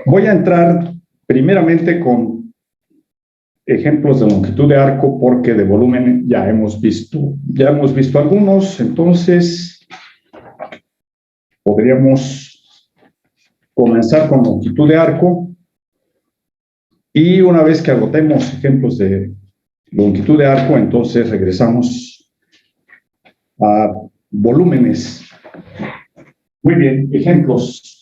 Voy a entrar primeramente con ejemplos de longitud de arco porque de volumen ya hemos visto algunos, entonces podríamos comenzar con longitud de arco y una vez que agotemos ejemplos de longitud de arco, entonces regresamos a volúmenes. Muy bien, ejemplos.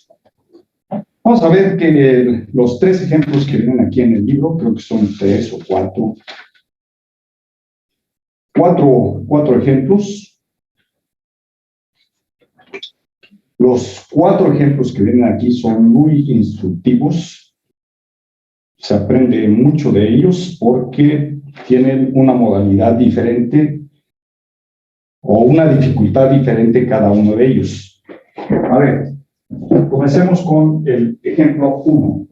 Vamos a ver que los tres ejemplos que vienen aquí en el libro, creo que son 3 o 4. Cuatro ejemplos. Los 4 ejemplos que vienen aquí son muy instructivos. Se aprende mucho de ellos porque tienen una modalidad diferente o una dificultad diferente cada uno de ellos. A ver, comencemos con el ejemplo 1.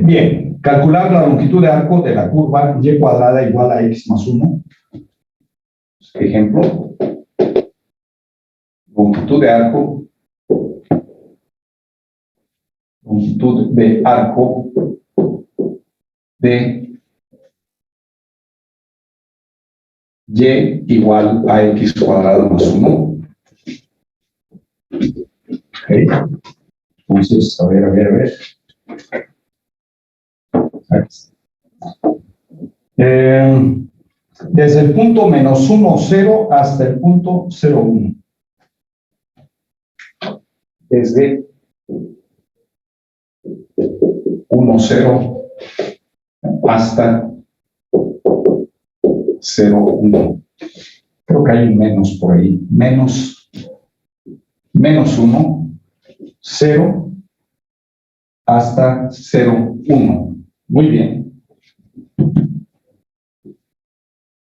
Bien, calcular la longitud de arco de la curva y cuadrada igual a x más 1. Ejemplo, longitud de arco de y igual a x cuadrado más 1. Okay. Entonces, a ver. Desde el punto menos 1, 0 hasta el punto 0, 1. Desde 1, 0 hasta 0, 1. Creo que hay un menos por ahí. Menos 1, 0 hasta 0, 1. Muy bien.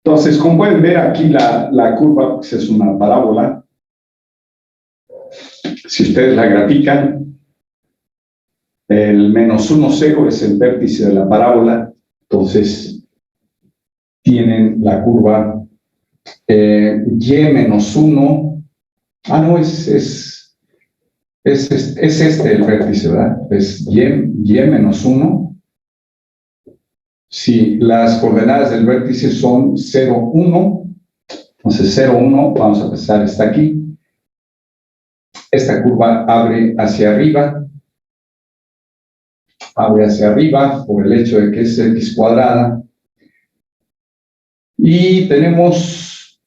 Entonces, como pueden ver aquí, la curva pues, es una parábola. Si ustedes la grafican, el menos 1, 0 es el vértice de la parábola. Entonces, tienen la curva y menos 1. Ah, no, es este el vértice, ¿verdad? Es y menos 1. Si las coordenadas del vértice son 0, 1, entonces 0, 1, vamos a pensar, está aquí. Esta curva abre hacia arriba por el hecho de que es x cuadrada. Y tenemos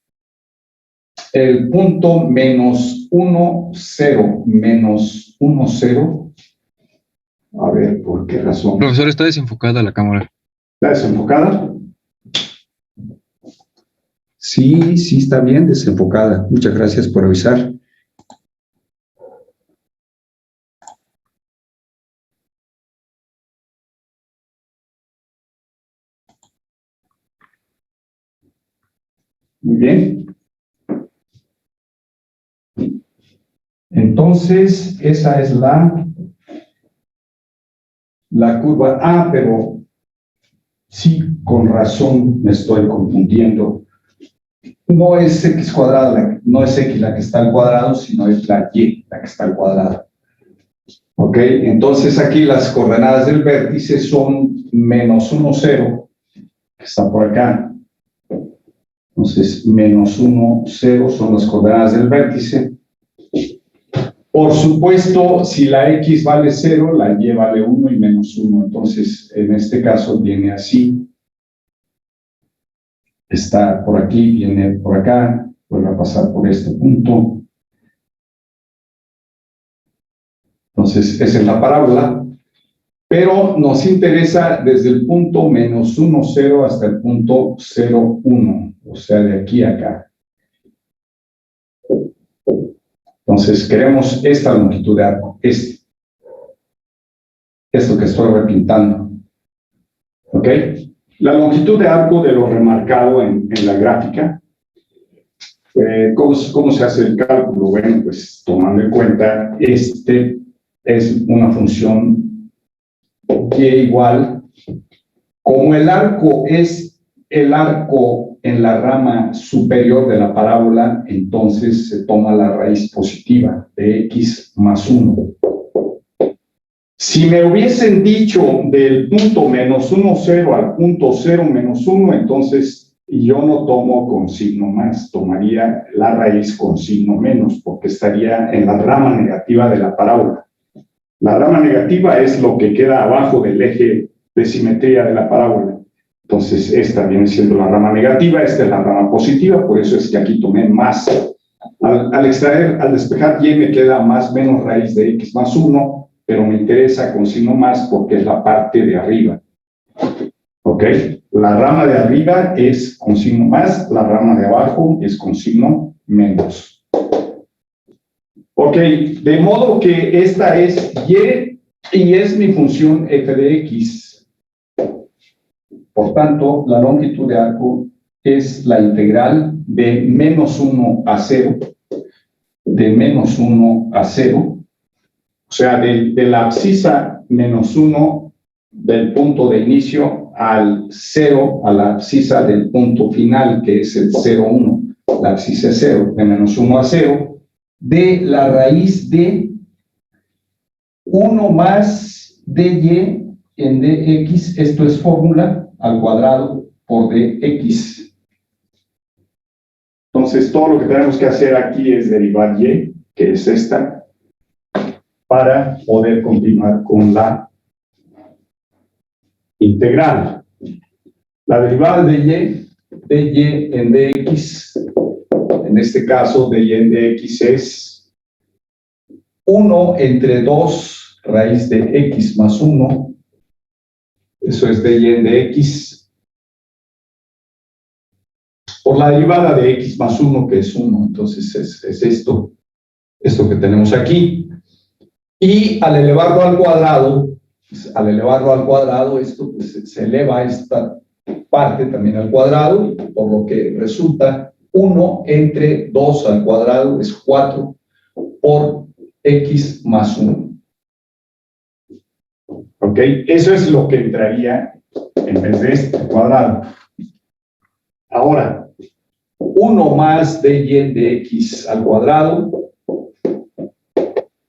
el punto menos 1, 0, menos 1, 0. A ver, ¿por qué razón? Profesor, está desenfocada la cámara. ¿Está desenfocada? Sí, está bien desenfocada. Muchas gracias por avisar. Muy bien. Entonces, esa es la curva. Ah, pero sí, con razón me estoy confundiendo. No es x cuadrada, no es x la que está al cuadrado, sino es la y la que está al cuadrado. Ok, entonces aquí las coordenadas del vértice son menos 1, 0, que está por acá. Entonces, menos 1, 0 son las coordenadas del vértice. Por supuesto, si la x vale 0, la y vale 1 y menos 1. Entonces, en este caso viene así. Está por aquí, viene por acá, vuelve a pasar por este punto. Entonces, esa es la parábola. Pero nos interesa desde el punto menos 1, 0 hasta el punto 0, 1. O sea, de aquí a acá. Entonces, queremos esta longitud de arco. Esto que estoy repintando. ¿Ok? La longitud de arco de lo remarcado en la gráfica. ¿Cómo se hace el cálculo? Bueno, pues tomando en cuenta, este es una función y igual, como el arco es el arco en la rama superior de la parábola, entonces se toma la raíz positiva de x más 1. Si me hubiesen dicho del punto menos 1, 0 al punto 0 menos 1, entonces yo no tomo con signo más, tomaría la raíz con signo menos, porque estaría en la rama negativa de la parábola. La rama negativa es lo que queda abajo del eje de simetría de la parábola. Entonces, esta viene siendo la rama negativa, esta es la rama positiva, por eso es que aquí tomé más. Al despejar y me queda más menos raíz de x más 1, pero me interesa con signo más porque es la parte de arriba. ¿Ok? La rama de arriba es con signo más, la rama de abajo es con signo menos. Ok, de modo que esta es y es mi función f de x. Por tanto, la longitud de arco es la integral de menos 1 a 0, de menos 1 a 0, o sea, de la abscisa menos 1 del punto de inicio al 0, a la abscisa del punto final, que es el 0, 1. La abscisa es 0, de menos 1 a 0, de la raíz de 1 más dy en dx, esto es fórmula al cuadrado por dx. Entonces, todo lo que tenemos que hacer aquí es derivar y, que es esta, para poder continuar con la integral. La derivada de y en dx, en este caso de y en dx es 1 entre 2 raíz de x más 1, eso es de y en dx, por la derivada de x más 1, que es 1, entonces es esto que tenemos aquí. Y al elevarlo al cuadrado, esto pues, se eleva esta parte también al cuadrado, por lo que resulta 1 entre 2 al cuadrado es 4 por x más 1. ¿Ok? Eso es lo que entraría en vez de este cuadrado. Ahora, 1 más dy de x al cuadrado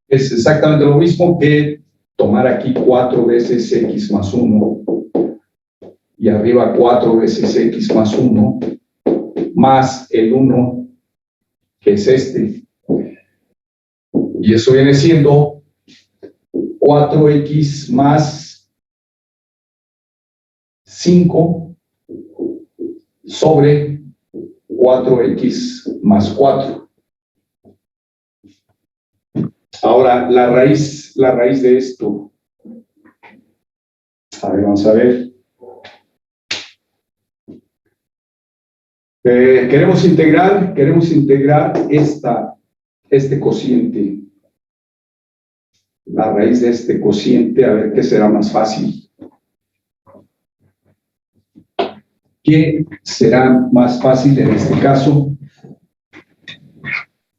es exactamente lo mismo que tomar aquí 4 veces x más 1 y arriba 4 veces x más 1 más el 1 que es este, y eso viene siendo 4x más 5 sobre 4x más 4. Ahora, la raíz de esto. A ver, vamos a ver. Queremos integrar este cociente. La raíz de este cociente, a ver qué será más fácil. ¿Qué será más fácil en este caso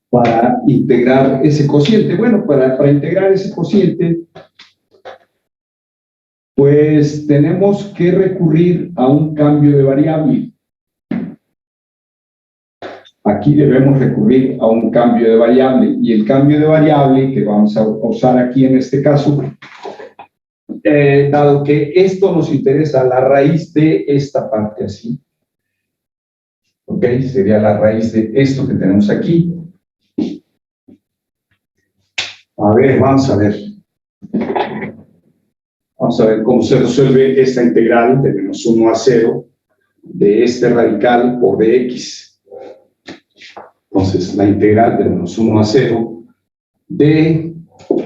para integrar ese cociente? Bueno, para integrar ese cociente, pues tenemos que recurrir a un cambio de variable. Aquí debemos recurrir a un cambio de variable, y el cambio de variable que vamos a usar aquí en este caso, dado que esto nos interesa, la raíz de esta parte así, ¿ok? Sería la raíz de esto que tenemos aquí. A ver, vamos a ver. Vamos a ver cómo se resuelve esta integral de menos 1 a 0 de este radical por dx. Entonces, la integral de menos 1 a 0 de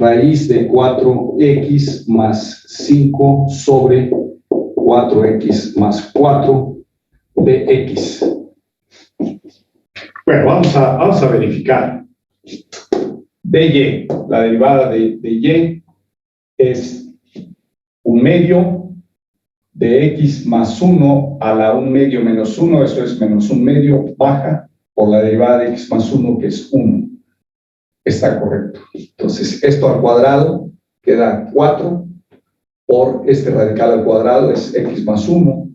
raíz de 4x más 5 sobre 4x más 4 de x. Bueno, vamos a verificar. dy, la derivada de y es 1 medio de x más 1 a la 1 medio menos 1, eso es menos 1 medio, baja por la derivada de x más 1, que es 1. Está correcto. Entonces, esto al cuadrado queda 4 por este radical al cuadrado, es x más 1.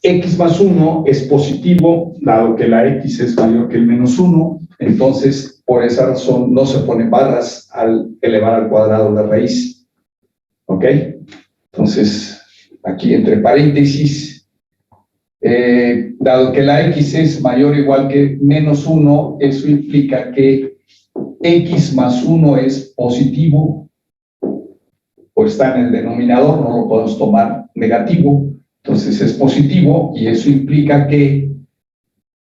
X más 1 es positivo, dado que la X es mayor que el menos 1, entonces por esa razón no se ponen barras al elevar al cuadrado la raíz. ¿Ok? Entonces, aquí entre paréntesis, dado que la X es mayor o igual que menos 1, eso implica que X más 1 es positivo, o está en el denominador, no lo podemos tomar negativo. Entonces es positivo y eso implica que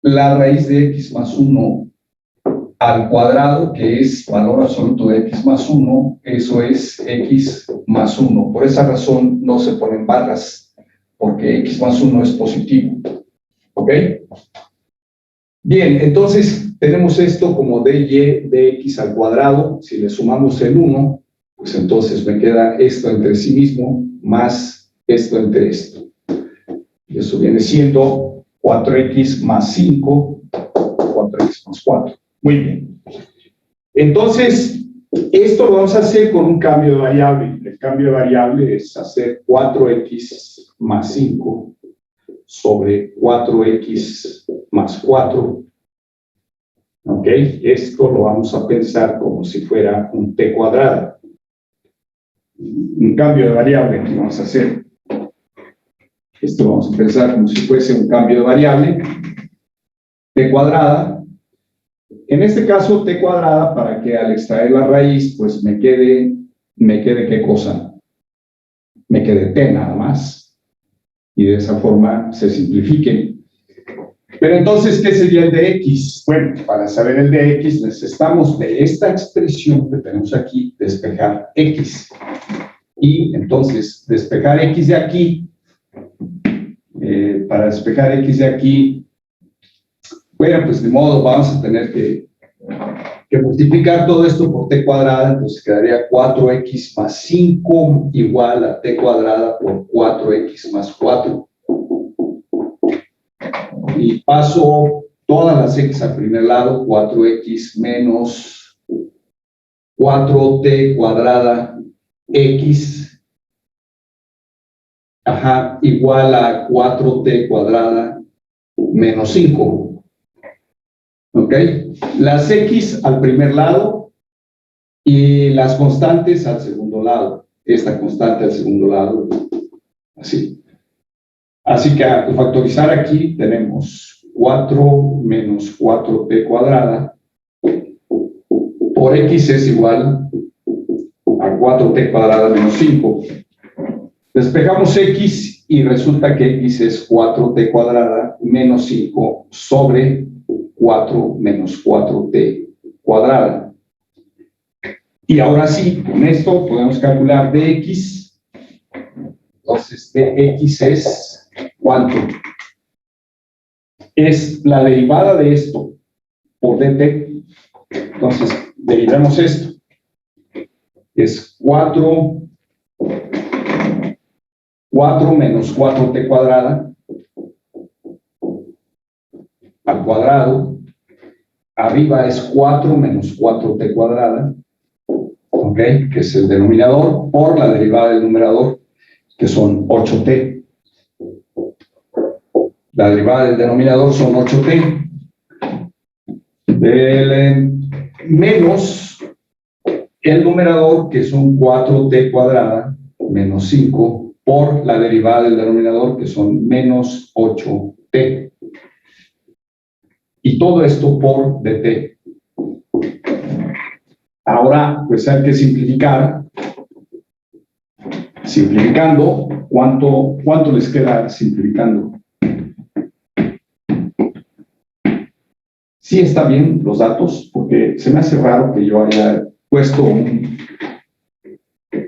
la raíz de X más 1 al cuadrado, que es valor absoluto de X más 1, eso es X más 1. Por esa razón no se ponen barras, porque X más 1 es positivo. ¿Ok? Bien, entonces tenemos esto como dy de X al cuadrado. Si le sumamos el 1, pues entonces me queda esto entre sí mismo más esto entre esto. Y eso viene siendo 4x más 5, 4x más 4. Muy bien. Entonces, esto lo vamos a hacer con un cambio de variable. El cambio de variable es hacer 4x más 5 sobre 4x más 4. ¿Ok? Esto lo vamos a pensar como si fuera un t cuadrado. Un cambio de variable que vamos a hacer. Esto lo vamos a pensar como si fuese un cambio de variable, t cuadrada. En este caso, t cuadrada, para que al extraer la raíz, pues me quede ¿qué cosa? Me quede t nada más. Y de esa forma se simplifique. Pero entonces, ¿qué sería el de x? Bueno, para saber el de x, necesitamos de esta expresión que tenemos aquí, despejar x. Y entonces, despejar x de aquí, para despejar x de aquí, bueno, pues de modo vamos a tener que multiplicar todo esto por t cuadrada, entonces quedaría 4x más 5 igual a t cuadrada por 4x más 4. Y paso todas las x al primer lado, 4x menos 4t cuadrada x, igual a 4t cuadrada menos 5. ¿Ok? Las x al primer lado y las constantes al segundo lado. Esta constante al segundo lado, así. Así que al factorizar aquí tenemos 4 menos 4t cuadrada por x es igual a 4t cuadrada menos 5. Despejamos x y resulta que x es 4t cuadrada menos 5 sobre 4 menos 4t cuadrada. Y ahora sí, con esto podemos calcular dx. Entonces, dx es ¿cuánto? Es la derivada de esto por dt. Entonces, derivamos esto. Es 4 menos 4t cuadrada al cuadrado. Arriba es 4 menos 4t cuadrada, ¿ok? Que es el denominador, por la derivada del numerador, que son 8t. La derivada del denominador son 8t. Menos el numerador, que son 4t cuadrada, menos 5, por la derivada del denominador, que son menos 8t. Y todo esto por dt. Ahora, pues hay que simplificar. Simplificando, ¿cuánto les queda simplificando? Sí está bien los datos, porque se me hace raro que yo haya puesto un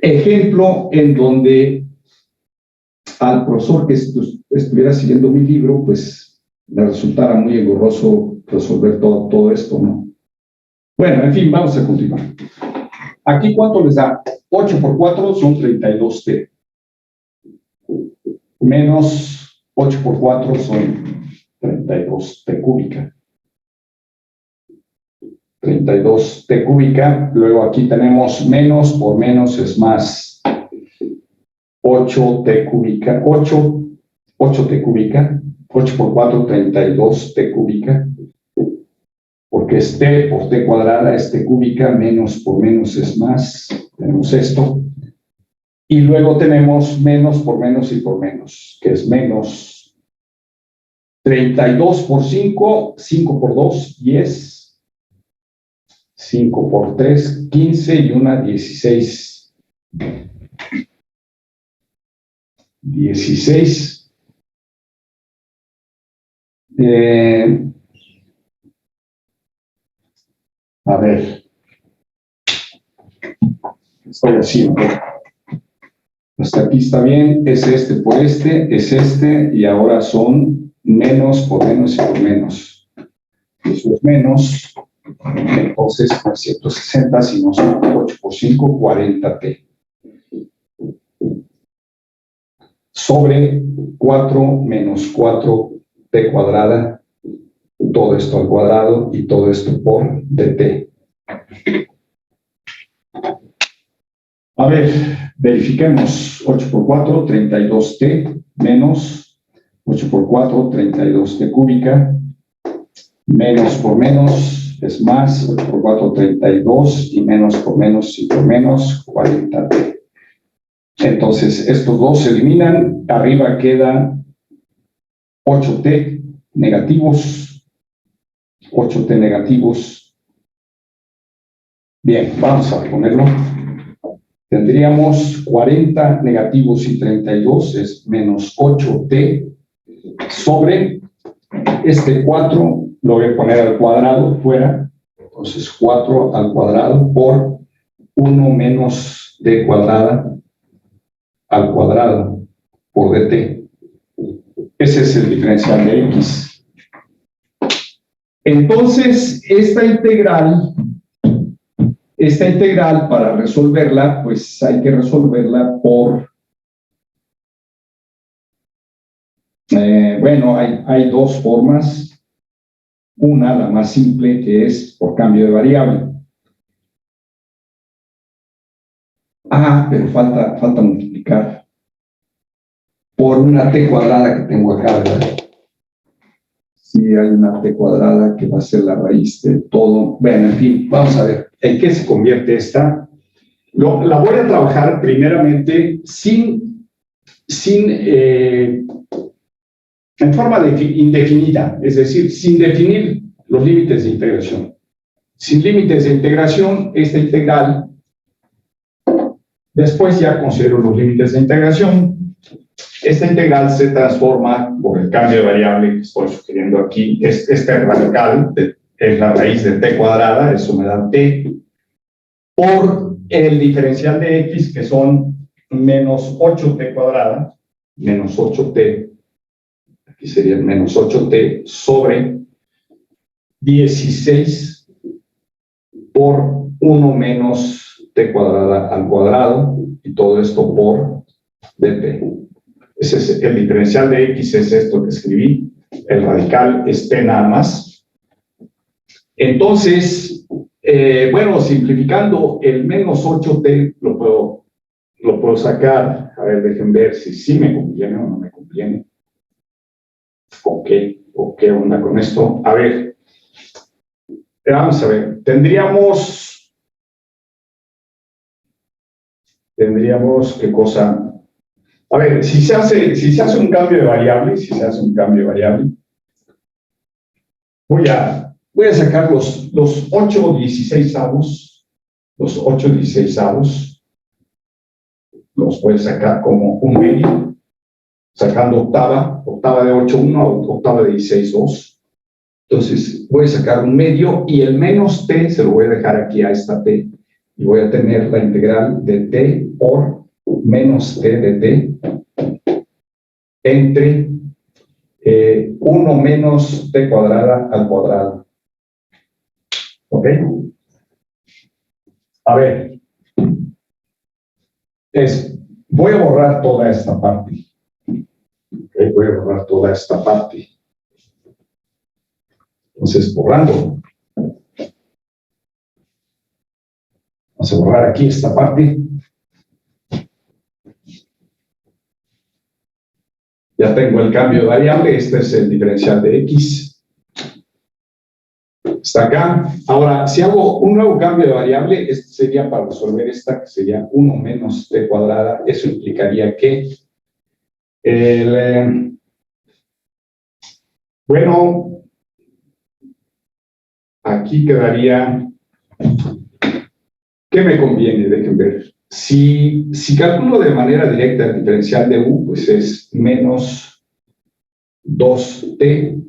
ejemplo en donde al profesor que estuviera siguiendo mi libro, pues le resultara muy engorroso resolver todo esto, ¿no? Bueno, en fin, vamos a continuar. Aquí, ¿cuánto les da? 8 por 4 son 32t. Menos 8 por 4 son 32t cúbica. 32t cúbica. Luego aquí tenemos menos por menos es más. 8t cúbica. 8 8t cúbica, 8 por 4, 32t cúbica, porque es t por t cuadrada, es t cúbica, menos por menos es más, tenemos esto, y luego tenemos menos por menos y por menos, que es menos 32 por 5, 5 por 2, 10, 5 por 3, 15 y una 16. 16. A ver. Estoy haciendo. Hasta aquí está bien. Es este por este, es este, y ahora son menos por menos y por menos. Eso es menos. Entonces, por 160, si no son 8 por 5, 40t. Sobre 4 menos 4t cuadrada, todo esto al cuadrado y todo esto por dt. A ver, verifiquemos. 8 por 4, 32t, menos 8 por 4, 32t cúbica, menos por menos es más, 8 por 4, 32, y menos por menos y por menos, 40t. Entonces, estos dos se eliminan, arriba queda 8t negativos, 8t negativos. Bien, vamos a ponerlo. Tendríamos 40 negativos y 32 es menos 8t sobre este 4, lo voy a poner al cuadrado fuera, entonces 4 al cuadrado por 1 menos d cuadrada al cuadrado por dt. Ese es el diferencial de x. Entonces, esta integral para resolverla, pues hay que resolverla por, bueno, hay dos formas. Una, la más simple, que es por cambio de variable. Pero falta multiplicar por una t cuadrada que tengo acá, ¿verdad? Sí, hay una t cuadrada que va a ser la raíz de todo. Bueno, en fin, vamos a ver en qué se convierte esta. La voy a trabajar primeramente en forma indefinida, es decir, sin definir los límites de integración. Sin límites de integración, esta integral, después ya considero los límites de integración. Esta integral se transforma por el cambio de variable que estoy sugiriendo aquí. Este radical es la raíz de t cuadrada, eso me da t, por el diferencial de x, que son menos 8t cuadrada, menos 8t, aquí sería menos 8t sobre 16 por 1 menos t cuadrada al cuadrado, y todo esto por dt. Ese es el diferencial de x, es esto que escribí. El radical es t nada más. Entonces, bueno, simplificando, el menos 8t lo puedo sacar. A ver, dejen ver si sí me conviene o no me conviene. ¿O qué onda con esto? A ver, vamos a ver. Tendríamos, ¿qué cosa? A ver, si se hace un cambio de variable, voy a sacar los 8/16, los voy a sacar como un medio, sacando octava de 8,1 a octava de 16,2. Entonces, voy a sacar un medio, y el menos t se lo voy a dejar aquí a esta t, y voy a tener la integral de t por menos t de t entre 1 menos t cuadrada al cuadrado. ¿Ok? A ver, voy a borrar toda esta parte. ¿Okay? Voy a borrar toda esta parte. Entonces, borrando. Vamos a borrar aquí esta parte. Ya tengo el cambio de variable, este es el diferencial de x. Está acá. Ahora, si hago un nuevo cambio de variable, este sería para resolver esta, que sería 1 menos t cuadrada. Eso implicaría que bueno, aquí quedaría, ¿qué me conviene? Dejen ver. Si calculo de manera directa el diferencial de u, pues es menos 2t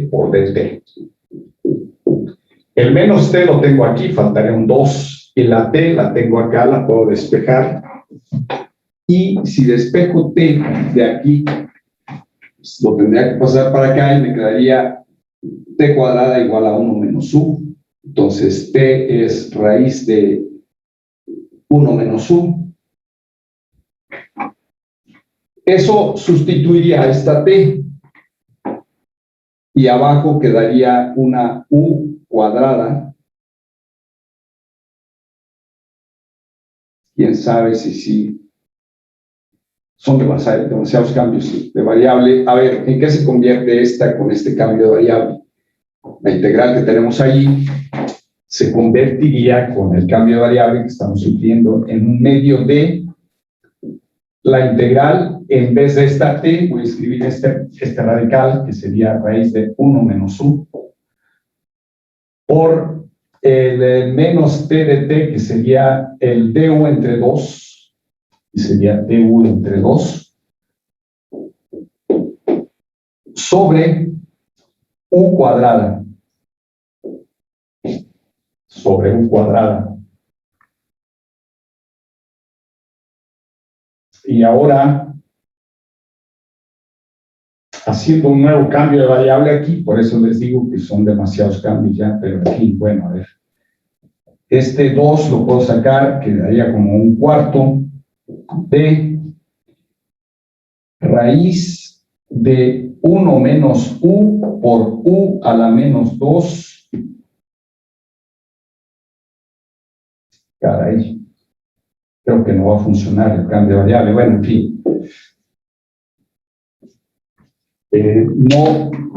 por dt. El menos t lo tengo aquí, faltaría un 2, y la t la tengo acá, la puedo despejar. Y si despejo t de aquí, pues lo tendría que pasar para acá y me quedaría t cuadrada igual a 1 menos u. Entonces, t es raíz de 1 menos u. Eso sustituiría a esta t. Y abajo quedaría una u cuadrada. Quién sabe si sí. Son demasiados cambios de variable. A ver, ¿en qué se convierte esta con este cambio de variable? La integral que tenemos ahí se convertiría con el cambio de variable que estamos supliendo en un medio de la integral. En vez de esta t, voy a escribir este radical, que sería raíz de 1 menos u, por el menos t de t, que sería el du entre 2, y sería du entre 2, sobre u cuadrada. Sobre u cuadrada. Y ahora, haciendo un nuevo cambio de variable aquí, por eso les digo que son demasiados cambios ya, pero aquí, bueno, a ver. Este 2 lo puedo sacar, quedaría como un cuarto de raíz de 1 menos u por u a la menos 2. Caray, creo que no va a funcionar el cambio de variable. Bueno, en fin.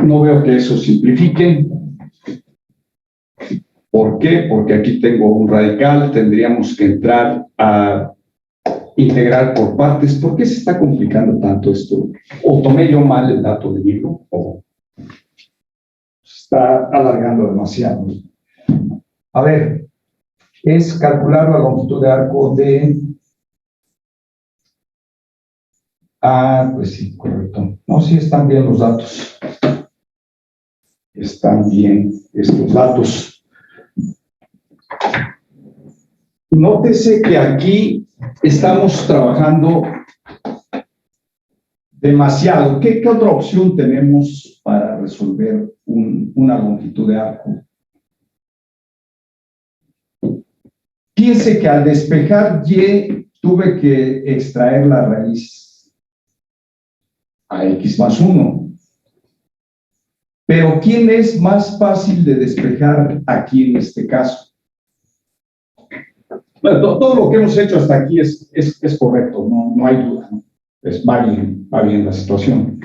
No veo que eso simplifique. ¿Por qué? Porque aquí tengo un radical, tendríamos que entrar a integrar por partes. ¿Por qué se está complicando tanto esto? ¿O tomé yo mal el dato del libro? ¿O se está alargando demasiado? A ver, es calcular la longitud de arco de... Ah, pues sí, correcto. No, sí están bien los datos. Están bien estos datos. Nótese que aquí estamos trabajando demasiado. ¿Qué otra opción tenemos para resolver una longitud de arco? Fíjense que al despejar y tuve que extraer la raíz a x más 1. Pero ¿quién es más fácil de despejar aquí en este caso? Bueno, todo lo que hemos hecho hasta aquí es correcto, no hay duda, ¿no? Va bien la situación.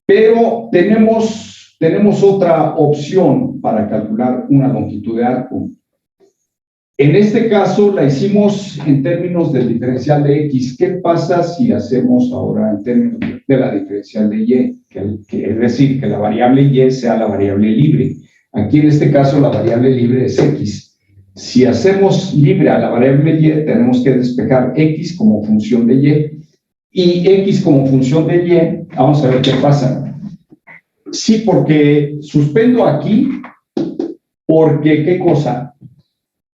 Pero tenemos otra opción para calcular una longitud de arco. En este caso la hicimos en términos del diferencial de x. ¿Qué pasa si hacemos ahora en términos de la diferencial de y? Que es decir, que la variable y sea la variable libre. Aquí en este caso la variable libre es x. Si hacemos libre a la variable y, tenemos que despejar x como función de y x como función de y. Vamos a ver qué pasa. Sí, porque suspendo aquí, porque ¿qué cosa?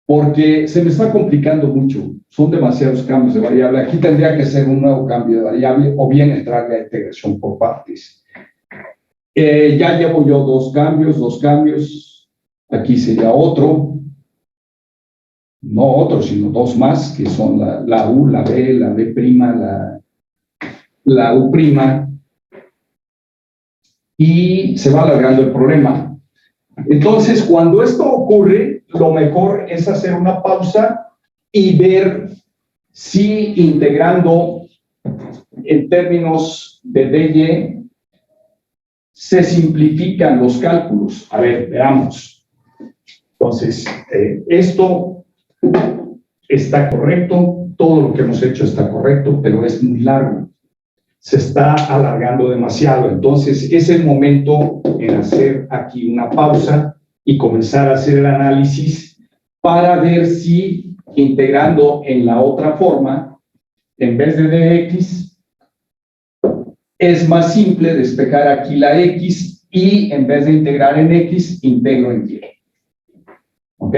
Porque se me está complicando mucho. Son demasiados cambios de variable. Aquí tendría que ser un nuevo cambio de variable o bien entrarle a integración por partes. Ya llevo yo dos cambios. Aquí sería otro. No otro, sino dos más, que son la U, la B', la U'. Y se va alargando el problema. Entonces, cuando esto ocurre, lo mejor es hacer una pausa y ver si integrando en términos de dy, se simplifican los cálculos. A ver, veamos. Entonces, esto está correcto, todo lo que hemos hecho está correcto, pero es muy largo. Se está alargando demasiado. Entonces, es el momento en hacer aquí una pausa y comenzar a hacer el análisis para ver si integrando en la otra forma, en vez de dx, es más simple despejar aquí la x y en vez de integrar en x, integro en y. ¿Ok?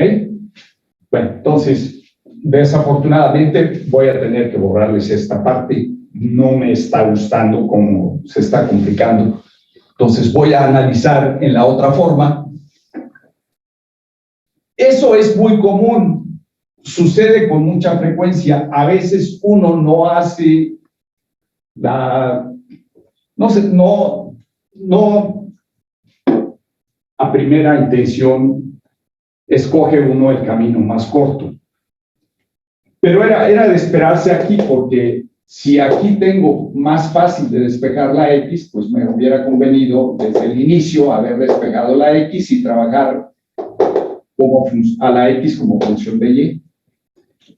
Bueno, entonces, desafortunadamente voy a tener que borrarles esta parte. No me está gustando cómo se está complicando. Entonces voy a analizar en la otra forma. Eso es muy común. Sucede con mucha frecuencia. A veces uno no hace no a primera intención escoge uno el camino más corto. Pero era de esperarse aquí, porque si aquí tengo más fácil de despejar la x, pues me hubiera convenido desde el inicio haber despejado la x y trabajar a la x como función de y.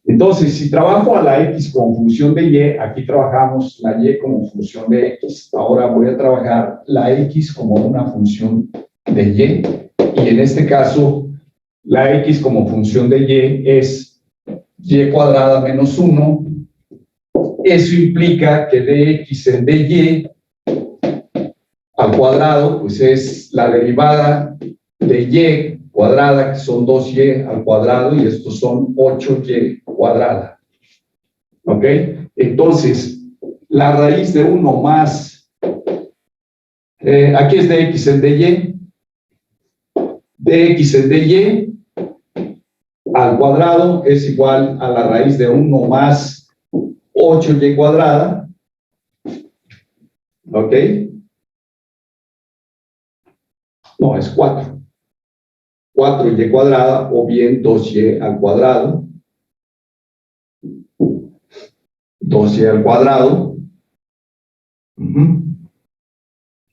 Entonces, si trabajo a la x como función de y, aquí trabajamos la y como función de x. Ahora voy a trabajar la x como una función de y en este caso, la x como función de y es y cuadrada menos 1. Eso implica que dx en dy al cuadrado, pues es la derivada de y cuadrada, que son 2y al cuadrado, y estos son 8y cuadrada. ¿Ok? Entonces, la raíz de 1 más, aquí es dx en dy, dx en dy al cuadrado es igual a la raíz de 1 más 8y cuadrada. ¿Ok? No, es 4. 4y cuadrada o bien 2y al cuadrado. 2y al cuadrado.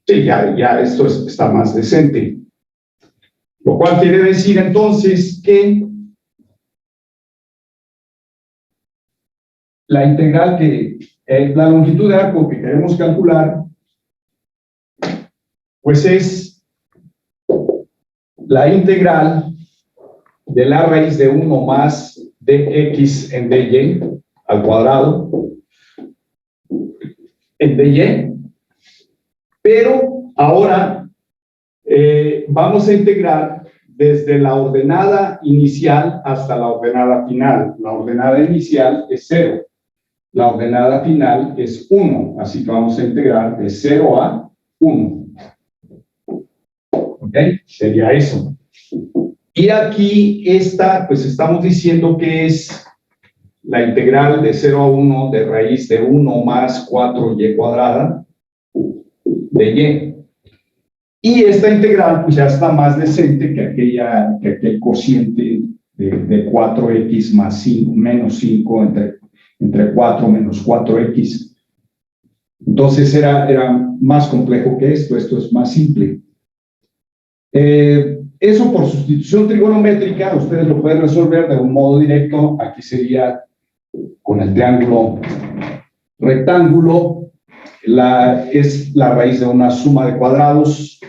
Sí, ya esto está más decente. Lo cual quiere decir entonces que la integral que la longitud de arco que queremos calcular, pues es la integral de la raíz de 1 más dx en dy al cuadrado en dy, pero ahora vamos a integrar desde la ordenada inicial hasta la ordenada final. La ordenada inicial es 0, la ordenada final es 1, así que vamos a integrar de 0 a 1. ¿Ok? Sería eso. Y aquí esta, pues estamos diciendo que es la integral de 0 a 1 de raíz de 1 más 4y cuadrada de y. Y esta integral pues ya está más decente que aquel cociente de 4x más 5, menos 5 entre 4 menos 4x. Entonces era más complejo que esto es más simple. Eso por sustitución trigonométrica, ustedes lo pueden resolver de un modo directo. Aquí sería con el triángulo rectángulo, es la raíz de una suma de cuadrados.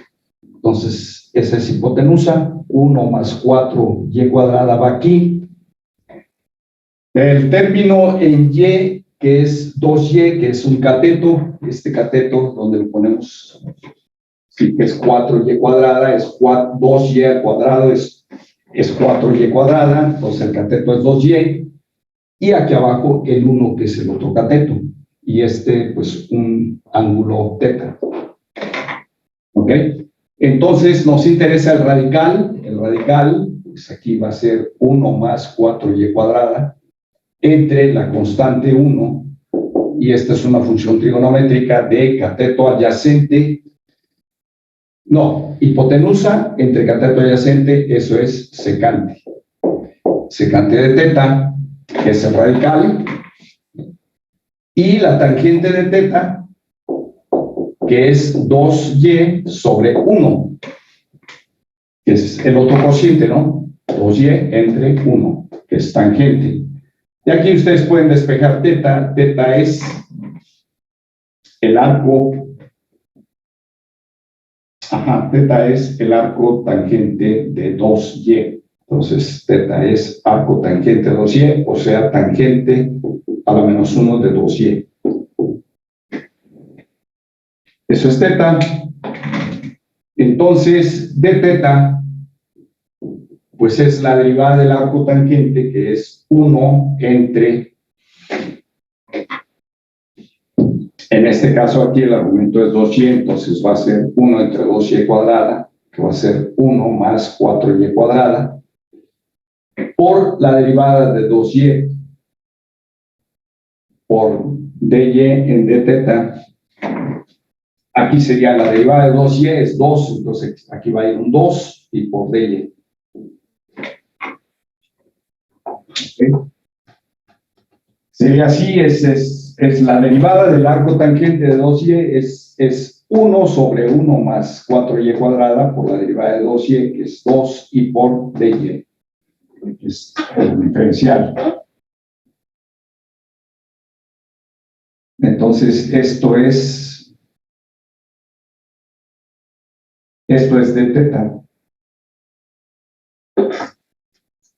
Entonces, esa es hipotenusa. 1 más 4y cuadrada va aquí. El término en y, que es 2y, que es un cateto, este cateto donde lo ponemos, sí, que es 4y cuadrada, es 2y al cuadrado, es 4y cuadrada, entonces el cateto es 2y, y aquí abajo el 1, que es el otro cateto, y pues un ángulo teta. ¿Ok? Entonces nos interesa el radical, pues aquí va a ser 1 más 4y cuadrada, entre la constante 1, y esta es una función trigonométrica de cateto adyacente, no, hipotenusa entre cateto adyacente, eso es secante. Secante de teta, que es el radical, y la tangente de teta, que es 2y sobre 1, que es el otro cociente, ¿no? 2y entre 1, que es tangente. Y aquí ustedes pueden despejar teta. Teta es el arco, teta es el arco tangente de 2y. Entonces, teta es arco tangente de 2y, o sea, tangente a la menos 1 de 2y. Eso es teta. Entonces, de teta, pues es la derivada del arco tangente, que es 1 entre, en este caso aquí el argumento es 2y, entonces va a ser 1 entre 2y cuadrada, que va a ser 1 más 4y cuadrada, por la derivada de 2y por dy en d teta. Aquí sería la derivada de 2y, es 2, entonces aquí va a ir un 2 y por dy. ¿Okay? Sería así, es la derivada del arco tangente de 2y, es 1 sobre 1 más 4y cuadrada por la derivada de 2y, que es 2 y por dy, que es el diferencial. Entonces, esto es de teta.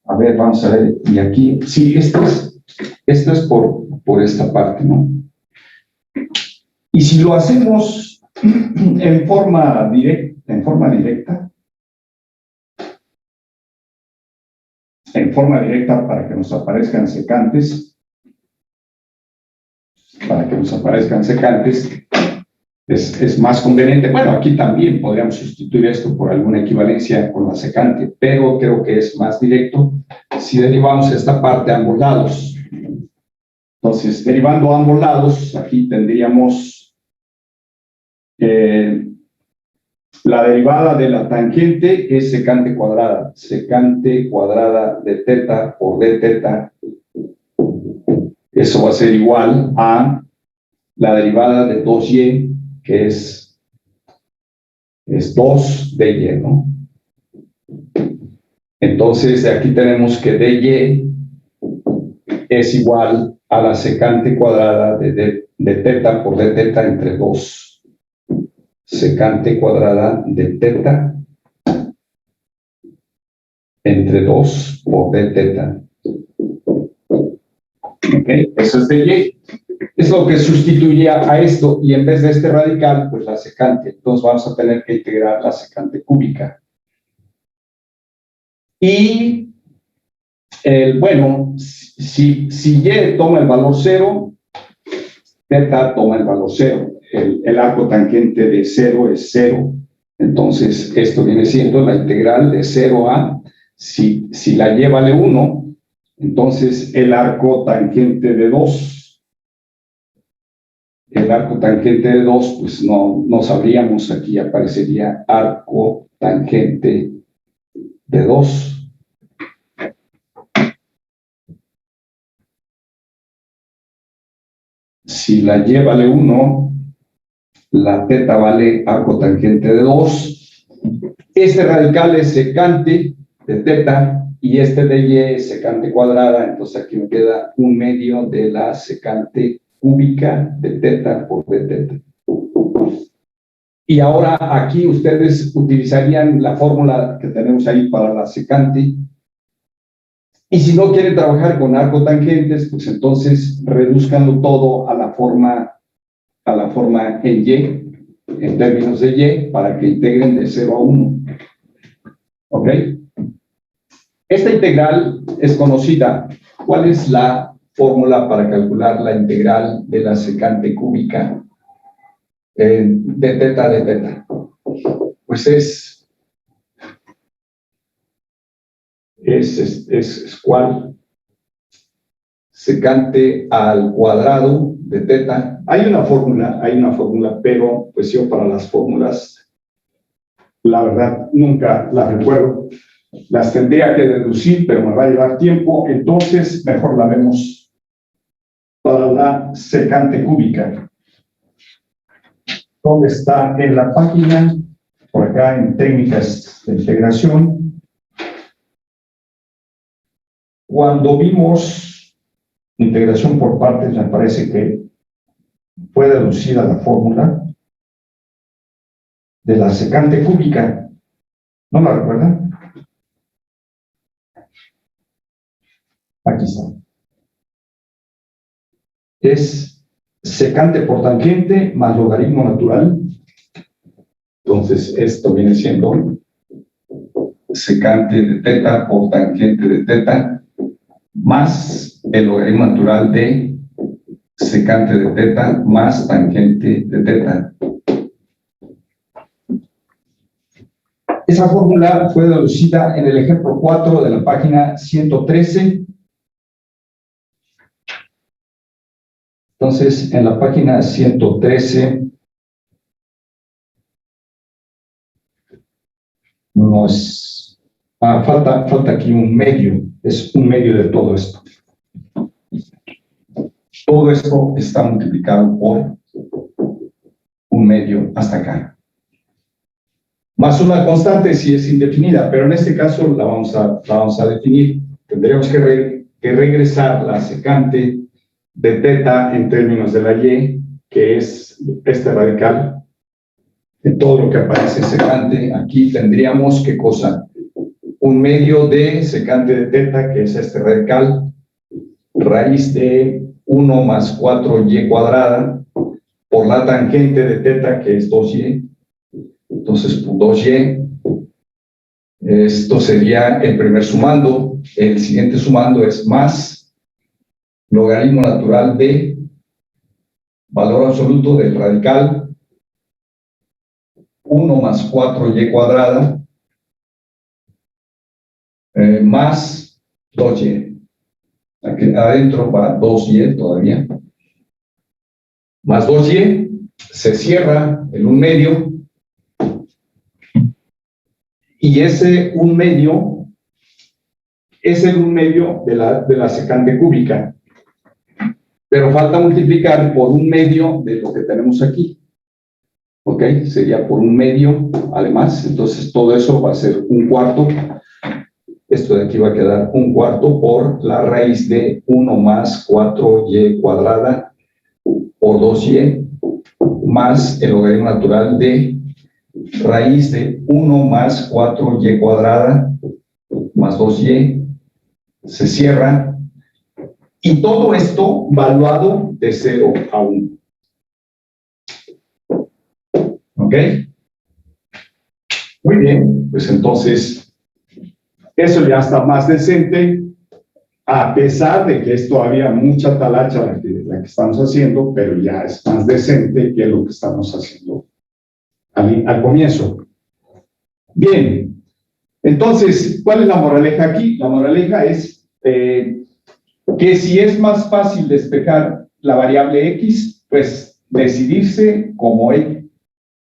A ver, vamos a ver, y aquí, sí, esto es por esta parte, ¿no? Y si lo hacemos en forma directa, para que nos aparezcan secantes, es más conveniente. Bueno, aquí también podríamos sustituir esto por alguna equivalencia con la secante, pero creo que es más directo si derivamos esta parte a ambos lados. Entonces, derivando a ambos lados, aquí tendríamos la derivada de la tangente es secante cuadrada de teta por d teta. Eso va a ser igual a la derivada de 2y, que es 2 dy, ¿no? Entonces, de aquí tenemos que dy es igual a la secante cuadrada de teta por d teta entre 2. Secante cuadrada de teta entre 2 por d teta. ¿Ok? Eso es dy. Es lo que sustituiría a esto, y en vez de este radical, pues la secante. Entonces vamos a tener que integrar la secante cúbica. Y, bueno, si y toma el valor 0, teta toma el valor 0. El arco tangente de 0 es 0. Entonces, esto viene siendo la integral de 0 a, si la y vale 1, entonces el arco tangente de 2. El arco tangente de 2, pues no sabríamos, aquí aparecería arco tangente de 2. Si la y vale 1, la teta vale arco tangente de 2. Este radical es secante de teta y este de y es secante cuadrada, entonces aquí me queda 1/2 de la secante cúbica de teta por d teta. Y ahora aquí ustedes utilizarían la fórmula que tenemos ahí para la secante. Y si no quieren trabajar con arco tangentes, pues entonces reduzcanlo todo a la forma en y, en términos de y, para que integren de 0 a 1. ¿Ok? Esta integral es conocida. ¿Cuál es la fórmula para calcular la integral de la secante cúbica de teta? Pues es ¿cuál? Secante al cuadrado de teta. Hay una fórmula, pero pues yo para las fórmulas, la verdad, nunca las recuerdo. Las tendría que deducir, pero me va a llevar tiempo, entonces mejor la vemos para la secante cúbica. ¿Dónde está? En la página, por acá en técnicas de integración. Cuando vimos integración por partes, me parece que fue deducida la fórmula de la secante cúbica. ¿No la recuerdan? Aquí está. Es secante por tangente más logaritmo natural. Entonces, esto viene siendo secante de teta por tangente de teta más el logaritmo natural de secante de teta más tangente de teta. Esa fórmula fue deducida en el ejemplo 4 de la página 113. Entonces, en la página 113 nos falta aquí un medio, es un medio de todo esto. Todo esto está multiplicado por un medio hasta acá. Más una constante si es indefinida, pero en este caso la vamos a definir. Tendríamos que regresar la secante de teta en términos de la y, que es este radical. En todo lo que aparece secante, aquí tendríamos, ¿qué cosa? Un medio de secante de teta, que es este radical, raíz de 1 más 4y cuadrada, por la tangente de teta, que es 2y. Entonces, 2y, esto sería el primer sumando. El siguiente sumando es más logaritmo natural de valor absoluto del radical 1 más 4y cuadrada más 2y. Aquí adentro va 2y todavía. Más 2y, se cierra el 1 medio. Y ese 1 medio es el 1 medio de la secante cúbica. Pero falta multiplicar por 1 medio de lo que tenemos aquí. ¿Ok? Sería por 1 medio, además. Entonces, todo eso va a ser 1/4. Esto de aquí va a quedar 1/4 por la raíz de 1 más 4y cuadrada por 2y más el logaritmo natural de raíz de 1 más 4y cuadrada más 2y, se cierra, y todo esto valuado de 0 a 1. ¿Ok? Muy bien, pues entonces, eso ya está más decente, a pesar de que es todavía mucha talacha la que estamos haciendo, pero ya es más decente que lo que estamos haciendo al comienzo. Bien, entonces, ¿cuál es la moraleja aquí? La moraleja es que si es más fácil despejar la variable x, pues decidirse como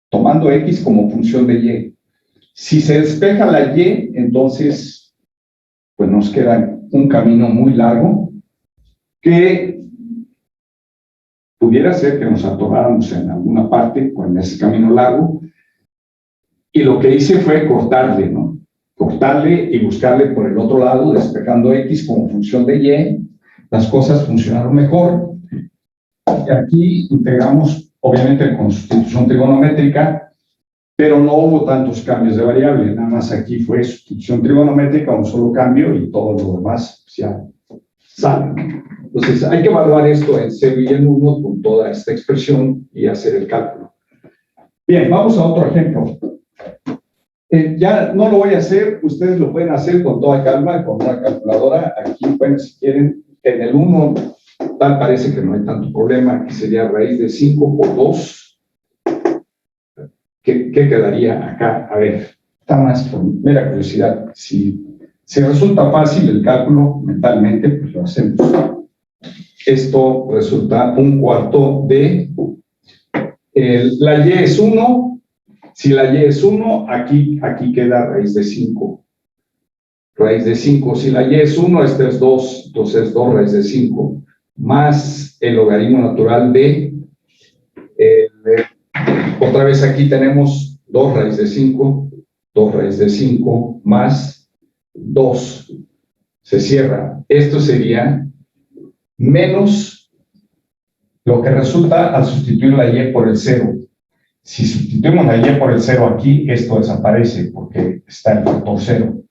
tomando x como función de y. Si se despeja la y, entonces, pues nos queda un camino muy largo que pudiera ser que nos atoráramos en alguna parte con ese camino largo. Y lo que hice fue cortarle, ¿no? Cortarle y buscarle por el otro lado, despejando x como función de y. Las cosas funcionaron mejor. Y aquí integramos, obviamente, con sustitución trigonométrica, pero no hubo tantos cambios de variable. Nada más aquí fue sustitución trigonométrica, un solo cambio, y todo lo demás ya sale. Entonces, hay que evaluar esto en 0 y en 1 con toda esta expresión y hacer el cálculo. Bien, vamos a otro ejemplo. Ya no lo voy a hacer, ustedes lo pueden hacer con toda calma, con una calculadora. Aquí, bueno, si quieren, en el 1, tal parece que no hay tanto problema, que sería raíz de 5 por 2. ¿Qué quedaría acá? A ver, está más por mera curiosidad. Si resulta fácil el cálculo mentalmente, pues lo hacemos. Esto resulta 1/4 de la y es 1. Si la y es 1, aquí queda raíz de 5. Raíz de 5. Si la y es 1, esta es 2. Entonces 2 raíz de 5. más el logaritmo natural de, otra vez aquí tenemos 2 raíz de 5, 2 raíz de 5 más 2. Se cierra. Esto sería menos lo que resulta al sustituir la y por el 0. Si sustituimos la y por el 0 aquí, esto desaparece porque está el factor 0.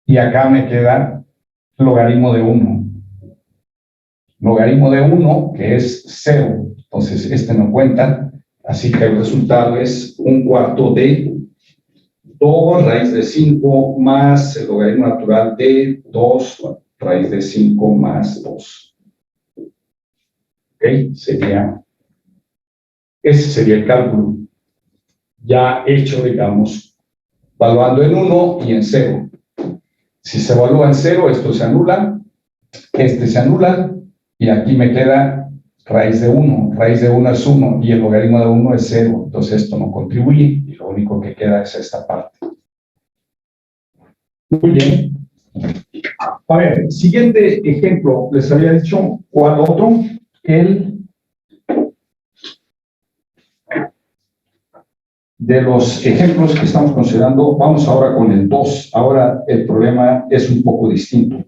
Y acá me queda logaritmo de 1. Logaritmo de 1, que es 0. Entonces, este no cuenta. Así que el resultado es 1/4 de 2 raíz de 5 más el logaritmo natural de 2 raíz de 5 más 2. ¿Ok? Ese sería el cálculo. Ya hecho, digamos, evaluando en 1 y en 0. Si se evalúa en 0, esto se anula, este se anula, y aquí me queda raíz de 1. Raíz de 1 es 1 y el logaritmo de 1 es 0. Entonces esto no contribuye y lo único que queda es esta parte. Muy bien. A ver, siguiente ejemplo. Les había dicho, ¿cuál otro? De los ejemplos que estamos considerando, vamos ahora con el 2. Ahora el problema es un poco distinto.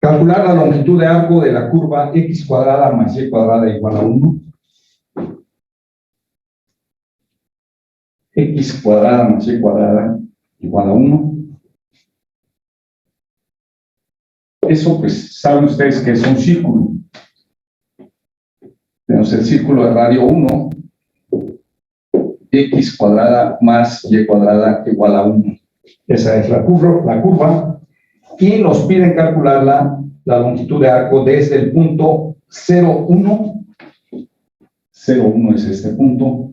Calcular la longitud de arco de la curva x cuadrada más y cuadrada igual a 1. X cuadrada más y cuadrada igual a 1. Eso, pues, saben ustedes que es un círculo. Tenemos el círculo de radio 1, x cuadrada más y cuadrada igual a 1. Esa es la curva. Y nos piden calcular la longitud de arco desde el punto 0, 1. 0, 1 es este punto.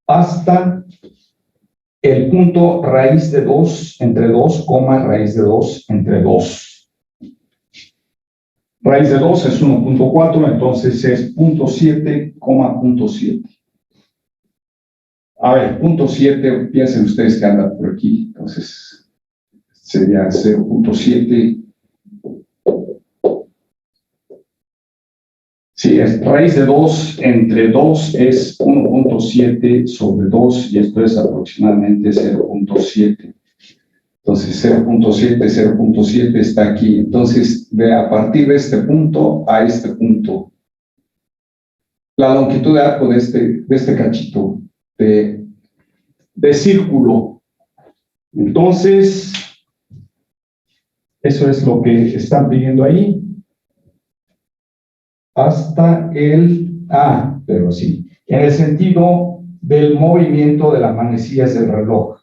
Hasta el punto raíz de 2 entre 2, raíz de 2 entre 2. Raíz de 2 es 1.4, entonces es 0.7, 0.7. A ver, 0.7, piensen ustedes que anda por aquí, entonces sería 0.7. Sí, es raíz de 2 entre 2 es 1.7 sobre 2 y esto es aproximadamente 0.7. Entonces 0.7, 0.7 está aquí. Entonces, a partir de este punto a este punto, la longitud de arco de este cachito de círculo. Entonces, eso es lo que están pidiendo ahí. Hasta pero sí, en el sentido del movimiento de las manecillas del reloj.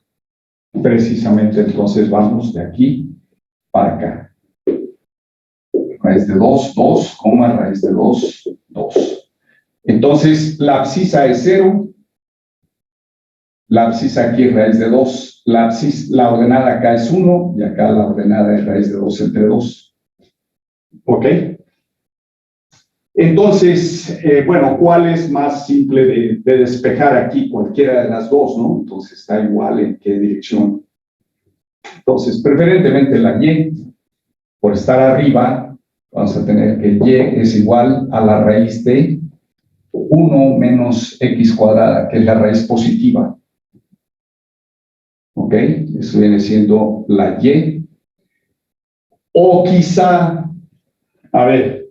Precisamente, entonces vamos de aquí para acá. Raíz de 2, 2, raíz de 2, 2. Entonces, la abscisa es 0. La abscisa aquí es raíz de 2. La ordenada acá es 1 y acá la ordenada es raíz de 2 entre 2. ¿Ok? Entonces, bueno, ¿cuál es más simple de despejar aquí? Cualquiera de las dos, ¿no? Entonces está igual en qué dirección. Entonces, preferentemente la y, por estar arriba, vamos a tener que y es igual a la raíz de 1 menos x cuadrada, que es la raíz positiva. ¿Ok? Eso viene siendo la y. O quizá, a ver,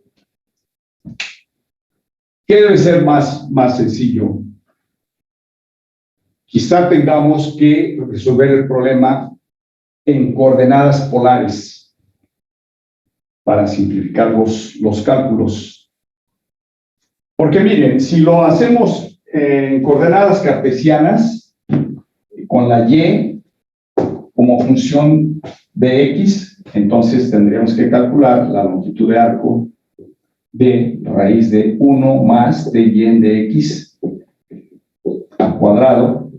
¿qué debe ser más sencillo? Quizá tengamos que resolver el problema en coordenadas polares para simplificar los cálculos. Porque miren, si lo hacemos en coordenadas cartesianas, con la y como función de x, entonces tendríamos que calcular la longitud de arco de raíz de 1 más de y de x al cuadrado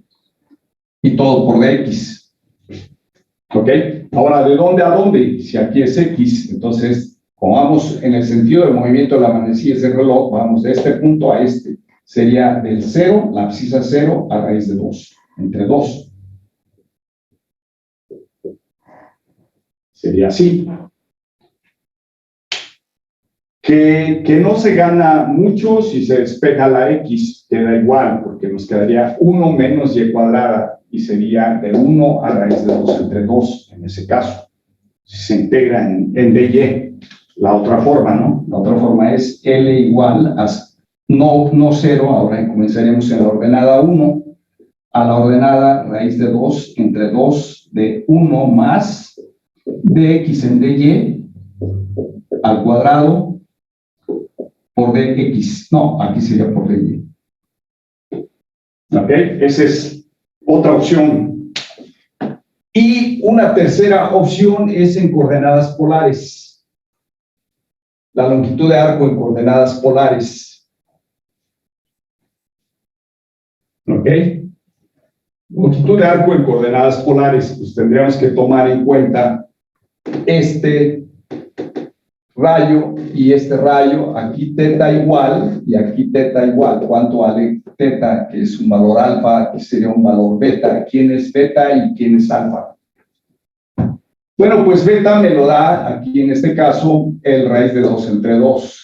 y todo por dx. ¿Ok? Ahora, ¿de dónde a dónde? Si aquí es x, entonces, como vamos en el sentido del movimiento de las manecillas del reloj, vamos de este punto a este. Sería del 0, la abscisa 0, a raíz de 2, entre 2. Sería así. que no se gana mucho si se despeja la x, queda igual, porque nos quedaría 1 menos y cuadrada, y sería de 1 a raíz de 2 entre 2, en ese caso, si se integra en dy. La otra forma, ¿no? La otra forma es L igual a, no 0, ahora comenzaremos en la ordenada 1, a la ordenada raíz de 2 entre 2 de 1 más dx en dy al cuadrado por dx. No, aquí sería por dy. ¿Ok? Esa es otra opción. Y una tercera opción es en coordenadas polares. La longitud de arco en coordenadas polares. ¿Ok? Longitud de arco en coordenadas polares, pues tendríamos que tomar en cuenta este rayo y este rayo, aquí teta igual y aquí teta igual. ¿Cuánto vale teta? Que es un valor alfa, aquí sería un valor beta. ¿Quién es beta y quién es alfa? Bueno, pues beta me lo da aquí en este caso el raíz de 2 entre 2.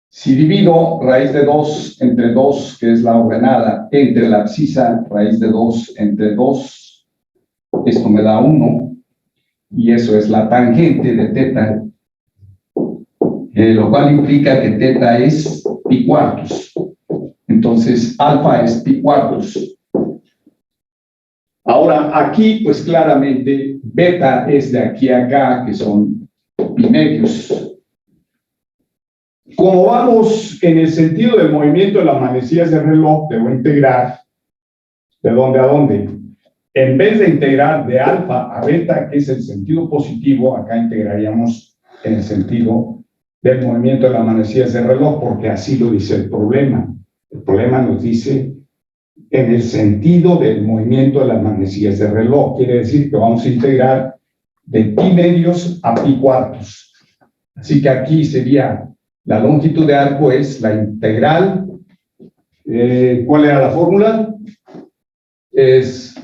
Si divido raíz de 2 entre 2, que es la ordenada, entre la abscisa, raíz de 2 entre 2, esto me da 1, y eso es la tangente de teta, lo cual implica que teta es pi cuartos. Entonces, alfa es pi cuartos. Ahora, aquí, pues claramente, beta es de aquí a acá, que son pi medios. Como vamos en el sentido del movimiento de las manecillas de reloj, debo integrar ¿de dónde a dónde? En vez de integrar de alfa a beta, que es el sentido positivo, acá integraríamos en el sentido del movimiento de las manecillas de reloj, porque así lo dice el problema. El problema nos dice en el sentido del movimiento de las manecillas de reloj. Quiere decir que vamos a integrar de pi medios a pi cuartos. Así que aquí sería la longitud de arco es la integral. ¿Cuál era la fórmula? Es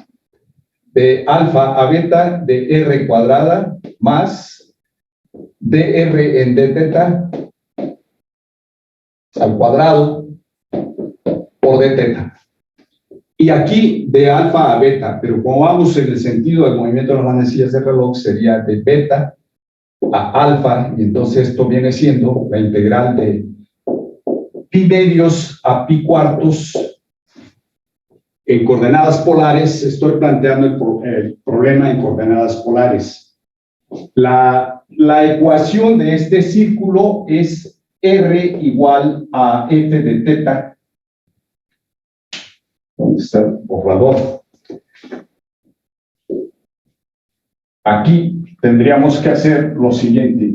de alfa a beta de r cuadrada más dr en d teta al cuadrado por d teta. Y aquí de alfa a beta, pero como vamos en el sentido del movimiento de las manecillas de reloj, sería de beta a alfa, y entonces esto viene siendo la integral de pi medios a pi cuartos en coordenadas polares. Estoy planteando el problema en coordenadas polares. La ecuación de este círculo es R igual a f de teta. ¿Dónde está el borrador? Aquí tendríamos que hacer lo siguiente.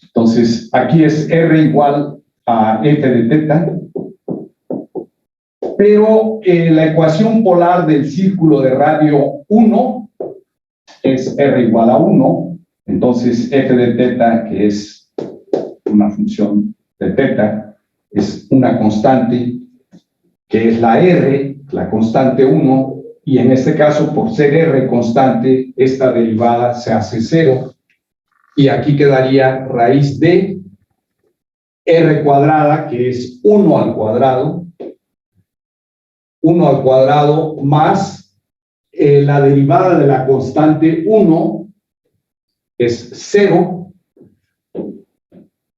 Entonces, aquí es R igual a f de teta, pero la ecuación polar del círculo de radio 1 es R igual a 1, entonces f de teta, que es una función de teta, es una constante, que es la R, la constante 1, y en este caso, por ser R constante, esta derivada se hace 0, y aquí quedaría raíz de R cuadrada, que es 1 al cuadrado, más la derivada de la constante 1 es 0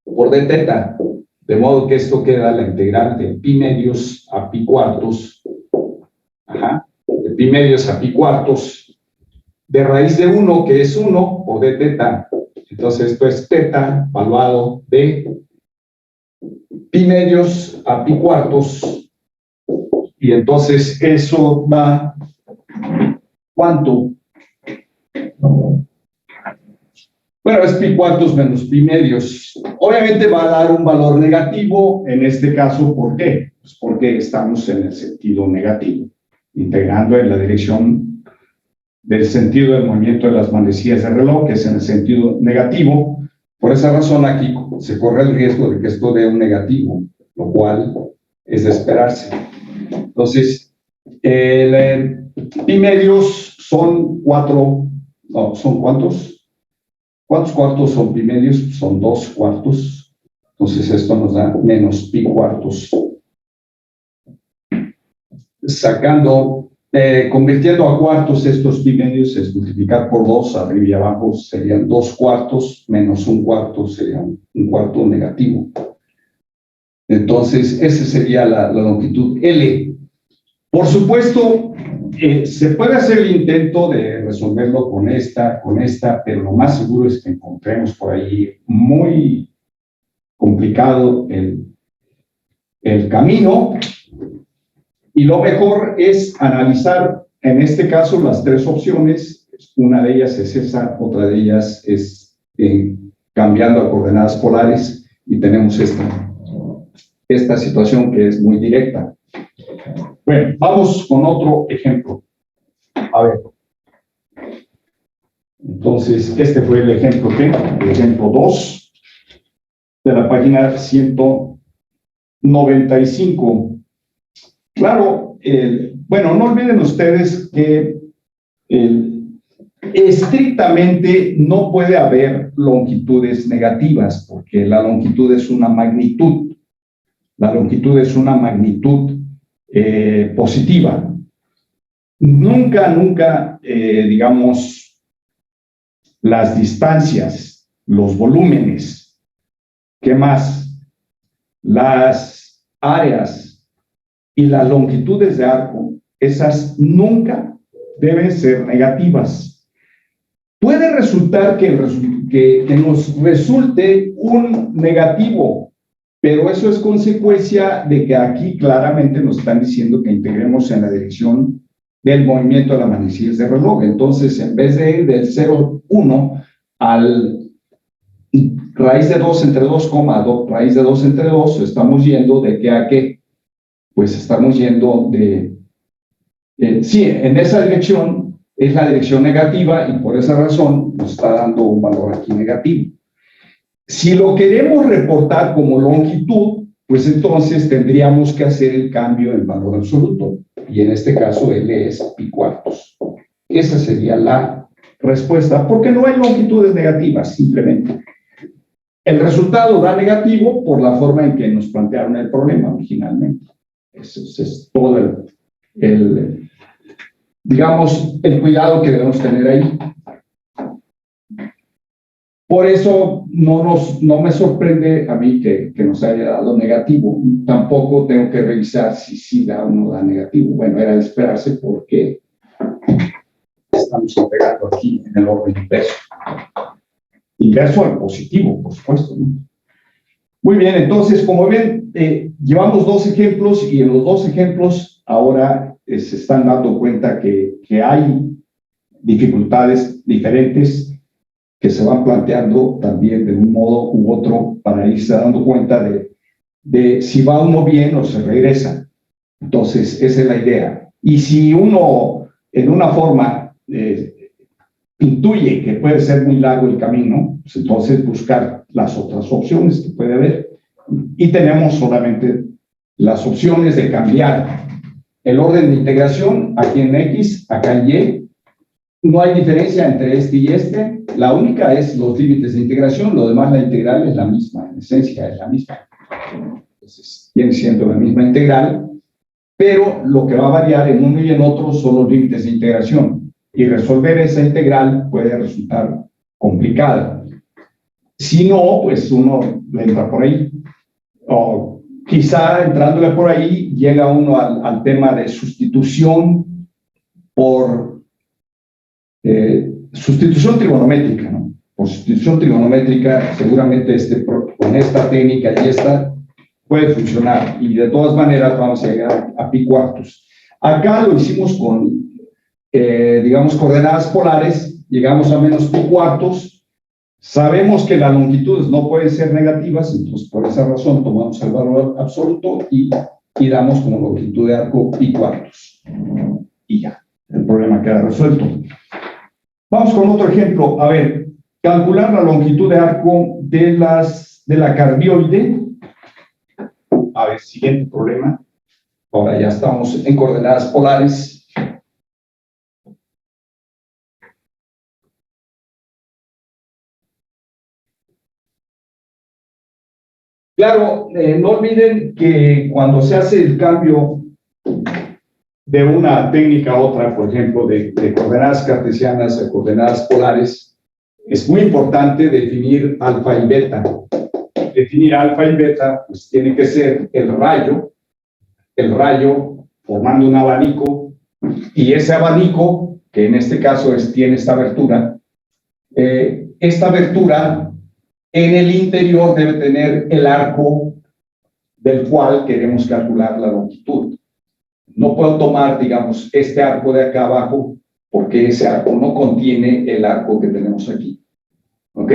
por d teta, de modo que esto queda la integral de pi medios a pi cuartos, de pi medios a pi cuartos, de raíz de 1, que es 1 por d teta. Entonces esto es teta valuado de pi medios a pi cuartos, y entonces eso da ¿cuánto? Bueno, es pi cuartos menos pi medios. Obviamente va a dar un valor negativo en este caso. ¿Por qué? Pues porque estamos en el sentido negativo, integrando en la dirección del sentido del movimiento de las manecillas de reloj, que es en el sentido negativo. Por esa razón aquí se corre el riesgo de que esto dé un negativo, lo cual es de esperarse. Entonces, pi medios son 4, no, ¿son cuántos? ¿Cuántos cuartos son pi medios? Son 2 cuartos. Entonces esto nos da menos pi cuartos. Convirtiendo a cuartos estos pi medios es multiplicar por 2, arriba y abajo serían 2 cuartos, menos 1 cuarto sería un cuarto negativo. Entonces, esa sería la longitud L. Por supuesto, se puede hacer el intento de resolverlo con esta, pero lo más seguro es que encontremos por ahí muy complicado el camino. Y lo mejor es analizar, en este caso, las 3 opciones. Una de ellas es esa, otra de ellas es cambiando a coordenadas polares, y tenemos esta situación que es muy directa. Bueno, vamos con otro ejemplo. A ver. Entonces, este fue el ejemplo, ¿qué? El ejemplo 2 de la página 195. Claro, bueno, no olviden ustedes que estrictamente no puede haber longitudes negativas, porque la longitud es una magnitud. La longitud es una magnitud positiva. Nunca, digamos, las distancias, los volúmenes, ¿qué más? Las áreas y las longitudes de arco, esas nunca deben ser negativas. Puede resultar que nos resulte un negativo, pero eso es consecuencia de que aquí claramente nos están diciendo que integremos en la dirección del movimiento de las manecillas de reloj. Entonces, en vez de ir del 0,1 al raíz de 2 entre 2, raíz de 2 entre 2, estamos yendo de qué a qué. Pues estamos yendo sí, en esa dirección es la dirección negativa, y por esa razón nos está dando un valor aquí negativo. Si lo queremos reportar como longitud, pues entonces tendríamos que hacer el cambio en valor absoluto, y en este caso L es pi cuartos. Esa sería la respuesta, porque no hay longitudes negativas, simplemente. El resultado da negativo por la forma en que nos plantearon el problema originalmente. Eso es todo digamos, el cuidado que debemos tener ahí. Por eso no me sorprende a mí que nos haya dado negativo. Tampoco tengo que revisar si sí da o no da negativo. Bueno, era de esperarse, porque estamos operando aquí en el orden inverso. Inverso al positivo, por supuesto, ¿no? Muy bien, entonces, como ven, llevamos 2 ejemplos, y en los 2 ejemplos ahora se están dando cuenta que hay dificultades diferentes que se van planteando también de un modo u otro para irse dando cuenta de si va uno bien o se regresa. Entonces, esa es la idea. Y si uno, en una forma, intuye que puede ser muy largo el camino, pues entonces buscar las otras opciones que puede haber. Y tenemos solamente las opciones de cambiar el orden de integración, aquí en X, acá en Y. No hay diferencia entre este y este. La única es los límites de integración. Lo demás, la integral es la misma, en esencia es la misma. Entonces, viene siendo la misma integral, pero lo que va a variar en uno y en otro son los límites de integración. Y resolver esa integral puede resultar complicado. Si no, pues uno le entra por ahí. O quizá entrándole por ahí, llega uno al tema de sustitución por sustitución trigonométrica, ¿no? Por sustitución trigonométrica, seguramente con esta técnica y esta puede funcionar, y de todas maneras vamos a llegar a pi cuartos. Acá lo hicimos con, digamos, coordenadas polares, llegamos a menos pi cuartos. Sabemos que las longitudes no pueden ser negativas, entonces por esa razón tomamos el valor absoluto y damos como longitud de arco pi cuartos. Y ya, el problema queda resuelto. Vamos con otro ejemplo. A ver, calcular la longitud de arco de la cardioide. A ver, siguiente problema. Ahora ya estamos en coordenadas polares. Claro, no olviden que cuando se hace el cambio de una técnica a otra, por ejemplo, de coordenadas cartesianas a coordenadas polares, es muy importante definir alfa y beta. Definir alfa y beta, pues tiene que ser el rayo formando un abanico, y ese abanico, que en este caso tiene esta abertura en el interior debe tener el arco del cual queremos calcular la longitud. No puedo tomar, digamos, este arco de acá abajo, porque ese arco no contiene el arco que tenemos aquí. ¿Ok?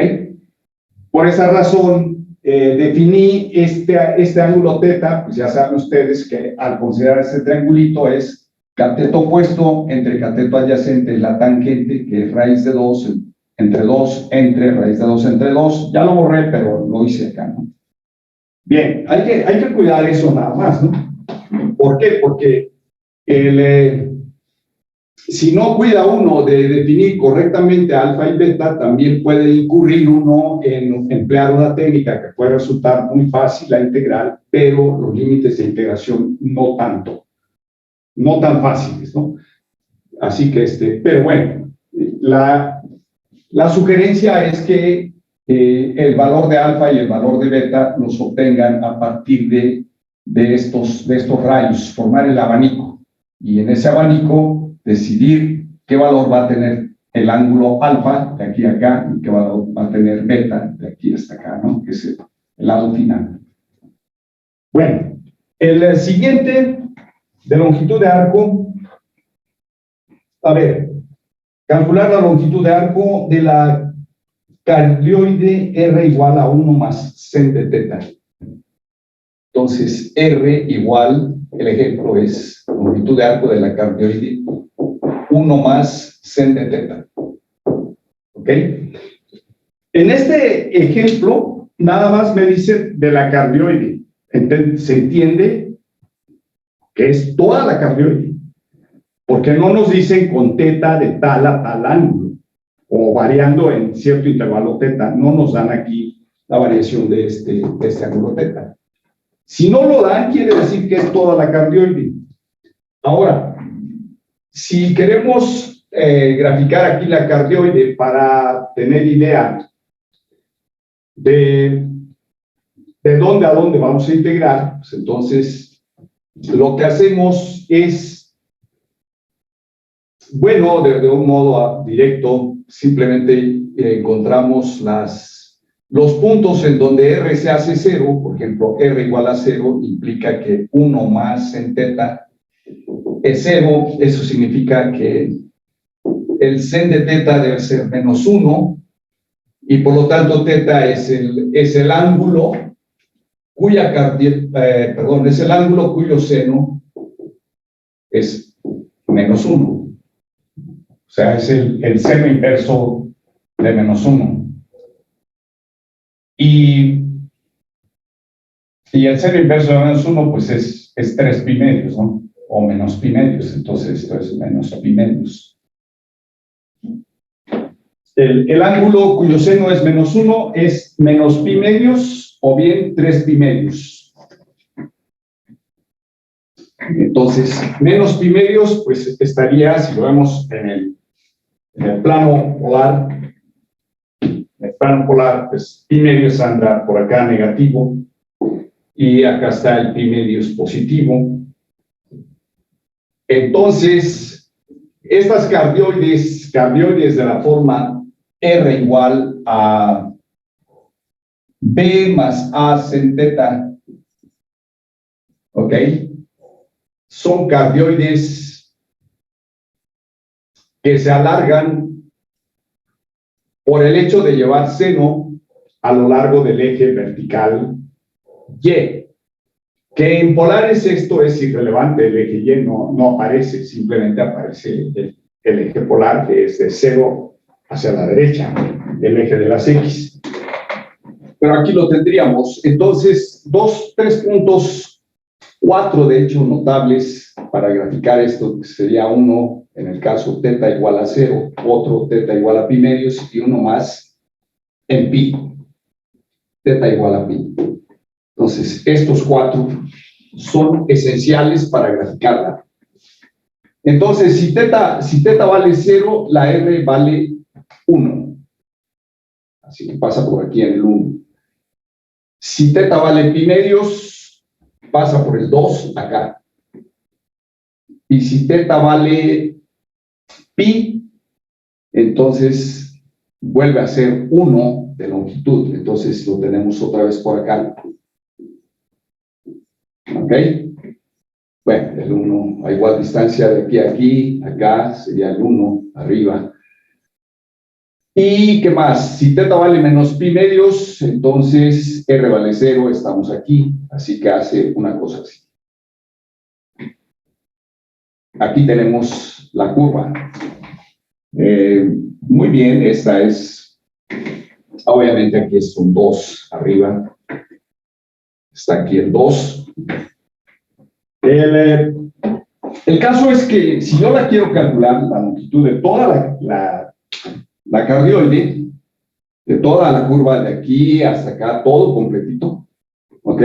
Por esa razón, definí este ángulo teta, pues ya saben ustedes que al considerar este triangulito es cateto opuesto entre cateto adyacente, la tangente, que es raíz de 2, entre 2, entre, raíz de 2 entre 2. Ya lo borré, pero lo hice acá, ¿no? Bien, hay que cuidar eso nada más, ¿no? ¿Por qué? Porque si no cuida uno de definir correctamente alfa y beta, también puede incurrir uno en emplear una técnica que puede resultar muy fácil la integral, pero los límites de integración no tanto, no tan fáciles, ¿no? Así que pero bueno, la sugerencia es que el valor de alfa y el valor de beta los obtengan a partir de estos rayos, formar el abanico, y en ese abanico decidir qué valor va a tener el ángulo alfa de aquí a acá y qué valor va a tener beta de aquí hasta acá, ¿no? Que es el lado final. Bueno, el siguiente de longitud de arco, a ver, calcular la longitud de arco de la cardioide R igual a 1 más sen de teta. Entonces, R igual, el ejemplo es longitud de arco de la cardioide, 1 más sen de teta. ¿Ok? En este ejemplo, nada más me dice de la cardioide. Entonces, se entiende que es toda la cardioide, porque no nos dicen con teta de tal a tal ángulo, o variando en cierto intervalo teta. No nos dan aquí la variación de este ángulo teta. Si no lo dan, quiere decir que es toda la cardioide. Ahora, si queremos graficar aquí la cardioide para tener idea de dónde a dónde vamos a integrar, pues entonces lo que hacemos es, bueno, de un modo directo, simplemente encontramos los puntos en donde R se hace 0. Por ejemplo, R igual a 0 implica que 1 más en teta es 0. Eso significa que el sen de teta debe ser menos 1, y por lo tanto teta es el ángulo es el ángulo cuyo seno es menos 1. O sea, es el seno inverso de menos 1. Y el seno inverso de menos 1, pues es 3 pi medios, ¿no? O menos pi medios. Entonces, esto es menos pi medios. El ángulo cuyo seno es menos 1 es menos pi medios o bien 3 pi medios. Entonces, menos pi medios, pues estaría, si lo vemos en el plano polar, pues pi medios anda por acá negativo, y acá está el pi medios positivo. Entonces, estas cardioides de la forma R igual a B más A sen teta, ¿ok? Son cardioides que se alargan por el hecho de llevar seno a lo largo del eje vertical Y, que en polares esto es irrelevante. El eje Y no aparece, simplemente aparece el eje polar, que es de 0 hacia la derecha, el eje de las X. Pero aquí lo tendríamos. Entonces, 3 puntos, 4 de hecho notables para graficar esto, que sería uno en el caso teta igual a 0, otro teta igual a pi medios, y uno más en pi, teta igual a pi. Entonces, estos cuatro son esenciales para graficarla. Entonces, si teta vale 0, la R vale 1. Así que pasa por aquí en el 1. Si teta vale pi medios, pasa por el 2 acá. Y si teta vale pi, entonces vuelve a ser 1 de longitud. Entonces lo tenemos otra vez por acá. ¿Ok? Bueno, el 1 a igual distancia de aquí a aquí, acá sería el 1, arriba. ¿Y qué más? Si teta vale menos pi medios, entonces R vale 0, estamos aquí. Así que hace una cosa así. Aquí tenemos la curva. Muy bien, esta es, obviamente aquí es un 2 arriba. Está aquí el 2. El caso es que si yo la quiero calcular, la longitud de toda la cardioide, de toda la curva de aquí hasta acá, todo completito, ¿ok?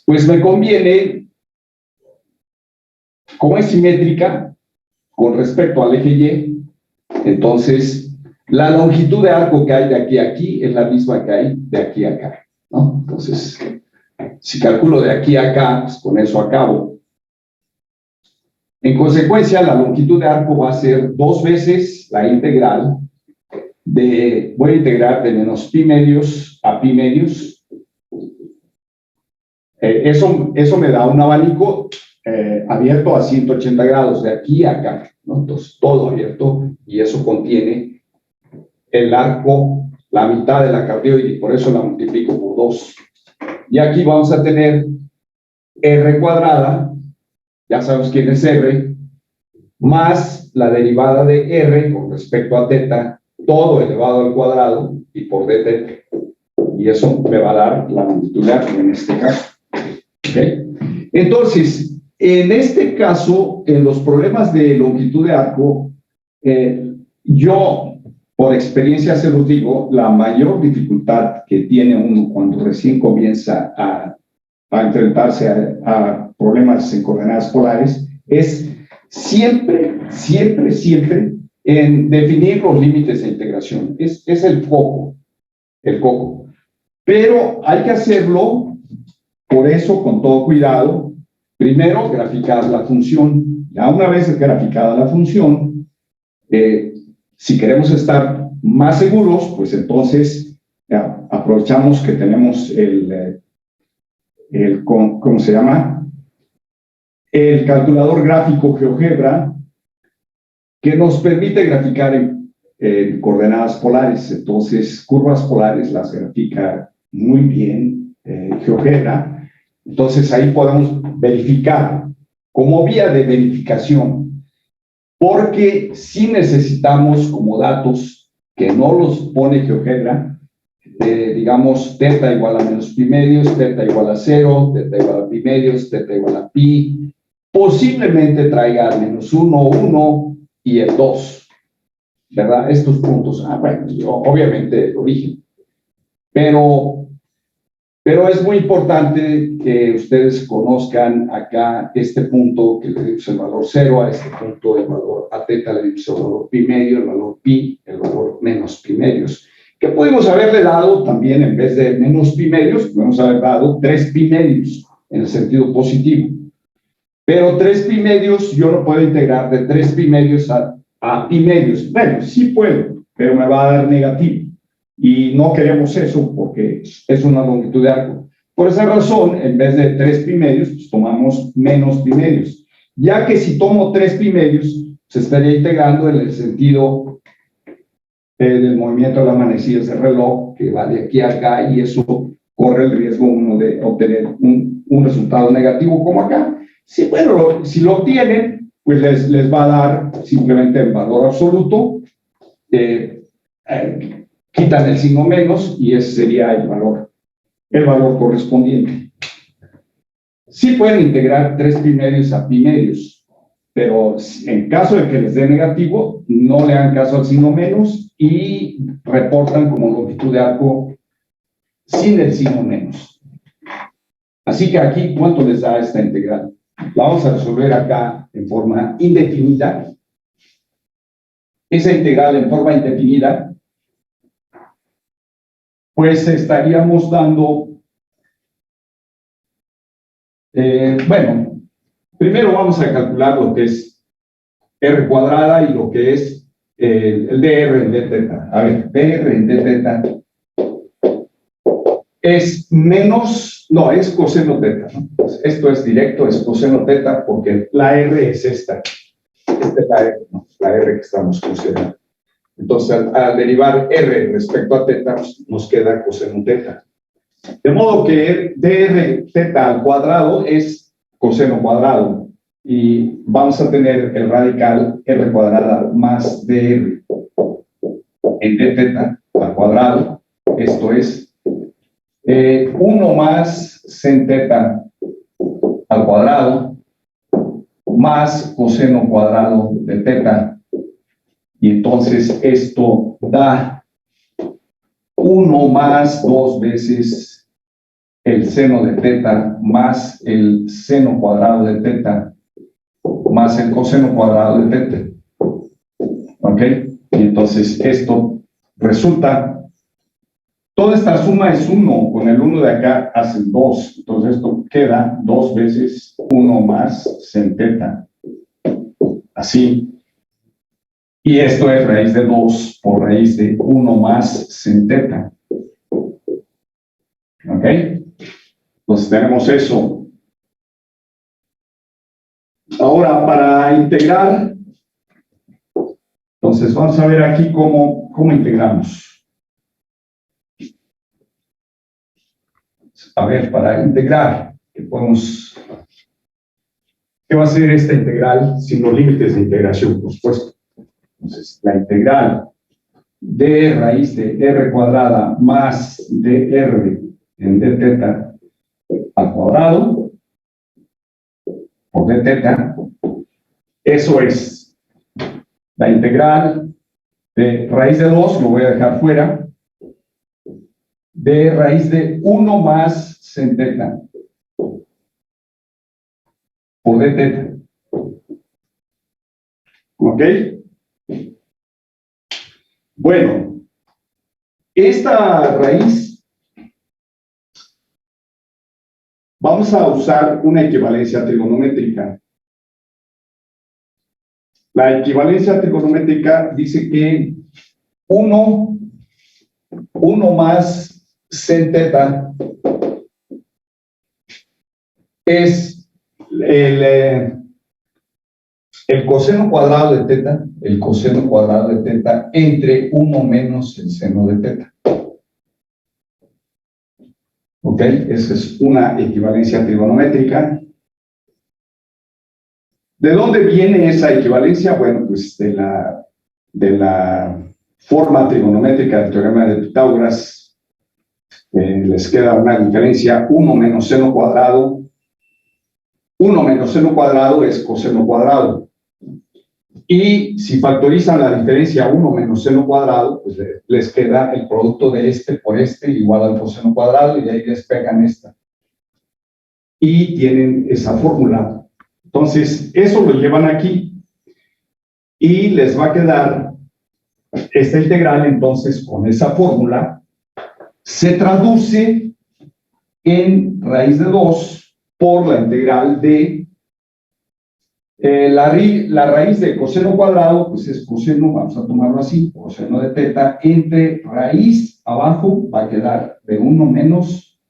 Pues me conviene, como es simétrica con respecto al eje Y, entonces la longitud de arco que hay de aquí a aquí es la misma que hay de aquí a acá, ¿no? Entonces, si calculo de aquí a acá, pues con eso acabo. En consecuencia, la longitud de arco va a ser 2 veces la integral voy a integrar de menos pi medios a pi medios. Eso me da un abanico abierto a 180 grados, de aquí a acá, ¿no? Entonces, todo abierto, y eso contiene el arco, la mitad de la cardioide, y por eso la multiplico por 2. Y aquí vamos a tener R cuadrada, ya sabemos quién es R, más la derivada de R con respecto a teta, todo elevado al cuadrado, y por dt. Y eso me va a dar la longitud de arco en este caso. ¿Okay? Entonces, en este caso, en los problemas de longitud de arco, yo, por experiencia se los digo, la mayor dificultad que tiene uno cuando recién comienza a enfrentarse a problemas en coordenadas polares es siempre en definir los límites de integración. Es el coco. Pero hay que hacerlo, por eso, con todo cuidado. Primero, graficar la función. Ya una vez graficada la función, si queremos estar más seguros, pues entonces aprovechamos que tenemos ¿cómo se llama? El calculador gráfico GeoGebra, que nos permite graficar en coordenadas polares. Entonces, curvas polares las grafica muy bien GeoGebra. Entonces, ahí podemos verificar como vía de verificación, porque si necesitamos como datos que no los pone GeoGebra, digamos, teta igual a menos pi medios, teta igual a 0, teta igual a pi medios, teta igual a pi, posiblemente traiga menos 1, 1 y el 2, ¿verdad? Estos puntos, bueno, obviamente el origen, pero es muy importante que ustedes conozcan acá este punto que le dimos el valor 0, a este punto el valor a teta le dimos el valor pi medio, el valor pi, el valor menos pi medios. ¿Qué pudimos haberle dado también en vez de menos pi medios? Podemos haber dado 3 pi medios en el sentido positivo. Pero 3 pi medios yo no puedo integrar de 3 pi medios a pi medios. Bueno, sí puedo, pero me va a dar negativo. Y no queremos eso porque es una longitud de arco. Por esa razón, en vez de 3 pi medios, pues tomamos menos pi medios. Ya que si tomo 3 pi medios, se estaría integrando en el sentido del movimiento de las manecillas del reloj, que va de aquí a acá, y eso corre el riesgo uno de obtener un resultado negativo como acá. Sí, bueno, si lo obtienen, pues les va a dar simplemente el valor absoluto, quitan el signo menos y ese sería el valor correspondiente. Sí pueden integrar 3 pi medios a pi medios, pero en caso de que les dé negativo, no le hagan caso al signo menos y reportan como longitud de arco sin el signo menos. Así que aquí, ¿cuánto les da esta integral? La vamos a resolver acá en forma indefinida. Esa integral en forma indefinida, pues estaríamos dando, bueno, primero vamos a calcular lo que es r cuadrada y lo que es el dr en d teta. A ver, dr en d teta es menos, no, es coseno teta, ¿no? Pues esto es directo, es coseno teta, porque la r es esta. Esta es la r, ¿no? La r que estamos considerando. Entonces, al derivar r respecto a teta, nos queda coseno teta. De modo que dr teta al cuadrado es coseno cuadrado. Y vamos a tener el radical r cuadrada más dr en d teta al cuadrado. Esto es 1 más sen teta al cuadrado más coseno cuadrado de teta. Y entonces esto da 1 más 2 veces el seno de teta más el seno cuadrado de teta más el coseno cuadrado de teta. ¿Ok? Y entonces esto resulta, toda esta suma es 1, con el 1 de acá hacen 2. Entonces esto queda 2 veces 1 más sen teta. Así. Y esto es raíz de 2 por raíz de 1 más sen teta. ¿Ok? Entonces tenemos eso. Ahora, para integrar, entonces vamos a ver aquí cómo integramos. A ver, para integrar, ¿qué va a ser esta integral sin los límites de integración, por supuesto? Entonces, la integral de raíz de r cuadrada más dr en d teta al cuadrado por d teta, eso es la integral de raíz de 2, lo voy a dejar fuera, de raíz de 1 más sen teta por d teta. ¿Ok? Bueno, esta raíz vamos a usar una equivalencia trigonométrica. La equivalencia trigonométrica dice que 1 más sen teta es el coseno cuadrado de teta, entre 1 menos el seno de teta. ¿Ok? Esa es una equivalencia trigonométrica. ¿De dónde viene esa equivalencia? Bueno, pues de la forma trigonométrica del teorema de Pitágoras. Les queda una diferencia, 1 menos seno cuadrado. 1 menos seno cuadrado es coseno cuadrado. Y si factorizan la diferencia 1 menos seno cuadrado, pues les queda el producto de este por este igual al coseno cuadrado, y de ahí despegan esta. Y tienen esa fórmula. Entonces, eso lo llevan aquí y les va a quedar esta integral. Entonces, con esa fórmula se traduce en raíz de 2 por la integral de la raíz de coseno cuadrado, pues es coseno, vamos a tomarlo así, coseno de teta, entre raíz abajo va a quedar de 1 menos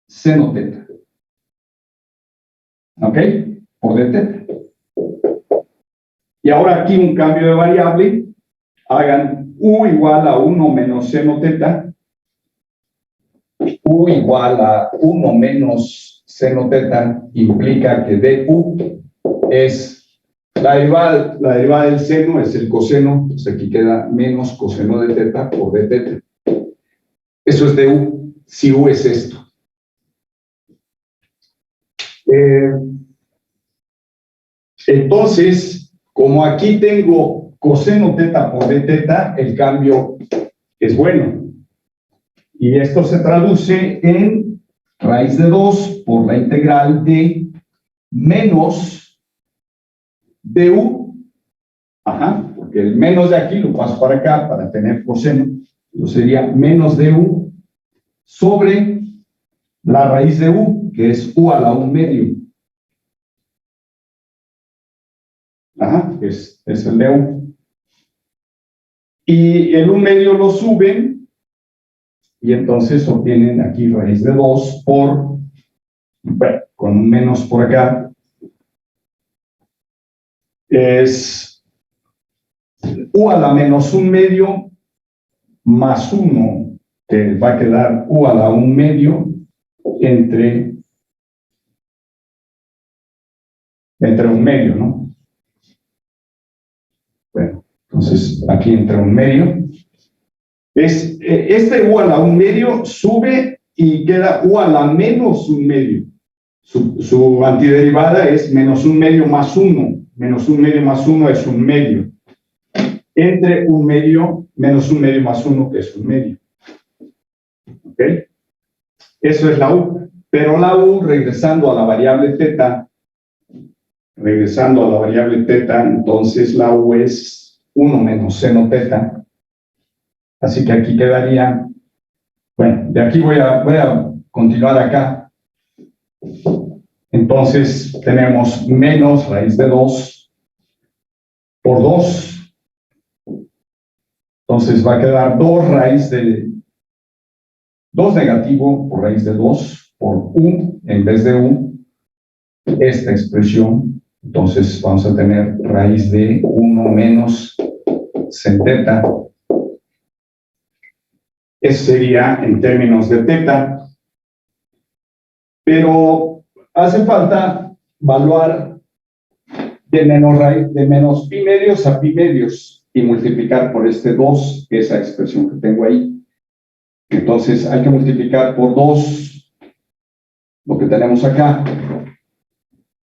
seno teta. ¿Ok? Por d teta. Y ahora aquí un cambio de variable. Hagan u igual a 1 menos seno teta. U igual a 1 menos seno teta implica que du es la derivada del seno, es el coseno, pues aquí queda menos coseno de teta por d teta. Eso es du, si u es esto. Entonces, como aquí tengo coseno teta por d teta, el cambio es bueno. Y esto se traduce en raíz de 2 por la integral de menos du. Ajá, porque el menos de aquí lo paso para acá para tener coseno. Entonces sería menos du sobre la raíz de u, que es u a la 1 medio. Ajá, es el de u. Y el 1 medio lo suben, y entonces obtienen aquí raíz de 2 por, bueno, con un menos por acá, es u a la menos 1 medio más 1, que va a quedar u a la 1 medio entre 1 medio, ¿no? Bueno, entonces aquí entre 1 medio. Este u a la 1 medio sube y queda u a la menos 1 medio. Su antiderivada es menos 1 medio más 1. Menos 1 medio más 1 es 1 medio. Entre 1 medio menos 1 medio más 1, que es 1 medio. ¿Ok? Eso es la u. Pero la u, regresando a la variable teta, entonces la u es 1 menos seno teta. Así que aquí quedaría, bueno, de aquí voy a continuar acá. Entonces tenemos menos raíz de 2 por 2. Entonces va a quedar 2 raíz de 2 negativo por raíz de 2 por u en vez de u. Esta expresión, entonces vamos a tener raíz de 1 menos sen teta. Eso sería en términos de teta, pero hace falta evaluar de menos pi medios a pi medios y multiplicar por este 2, esa expresión que tengo ahí. Entonces hay que multiplicar por 2 lo que tenemos acá.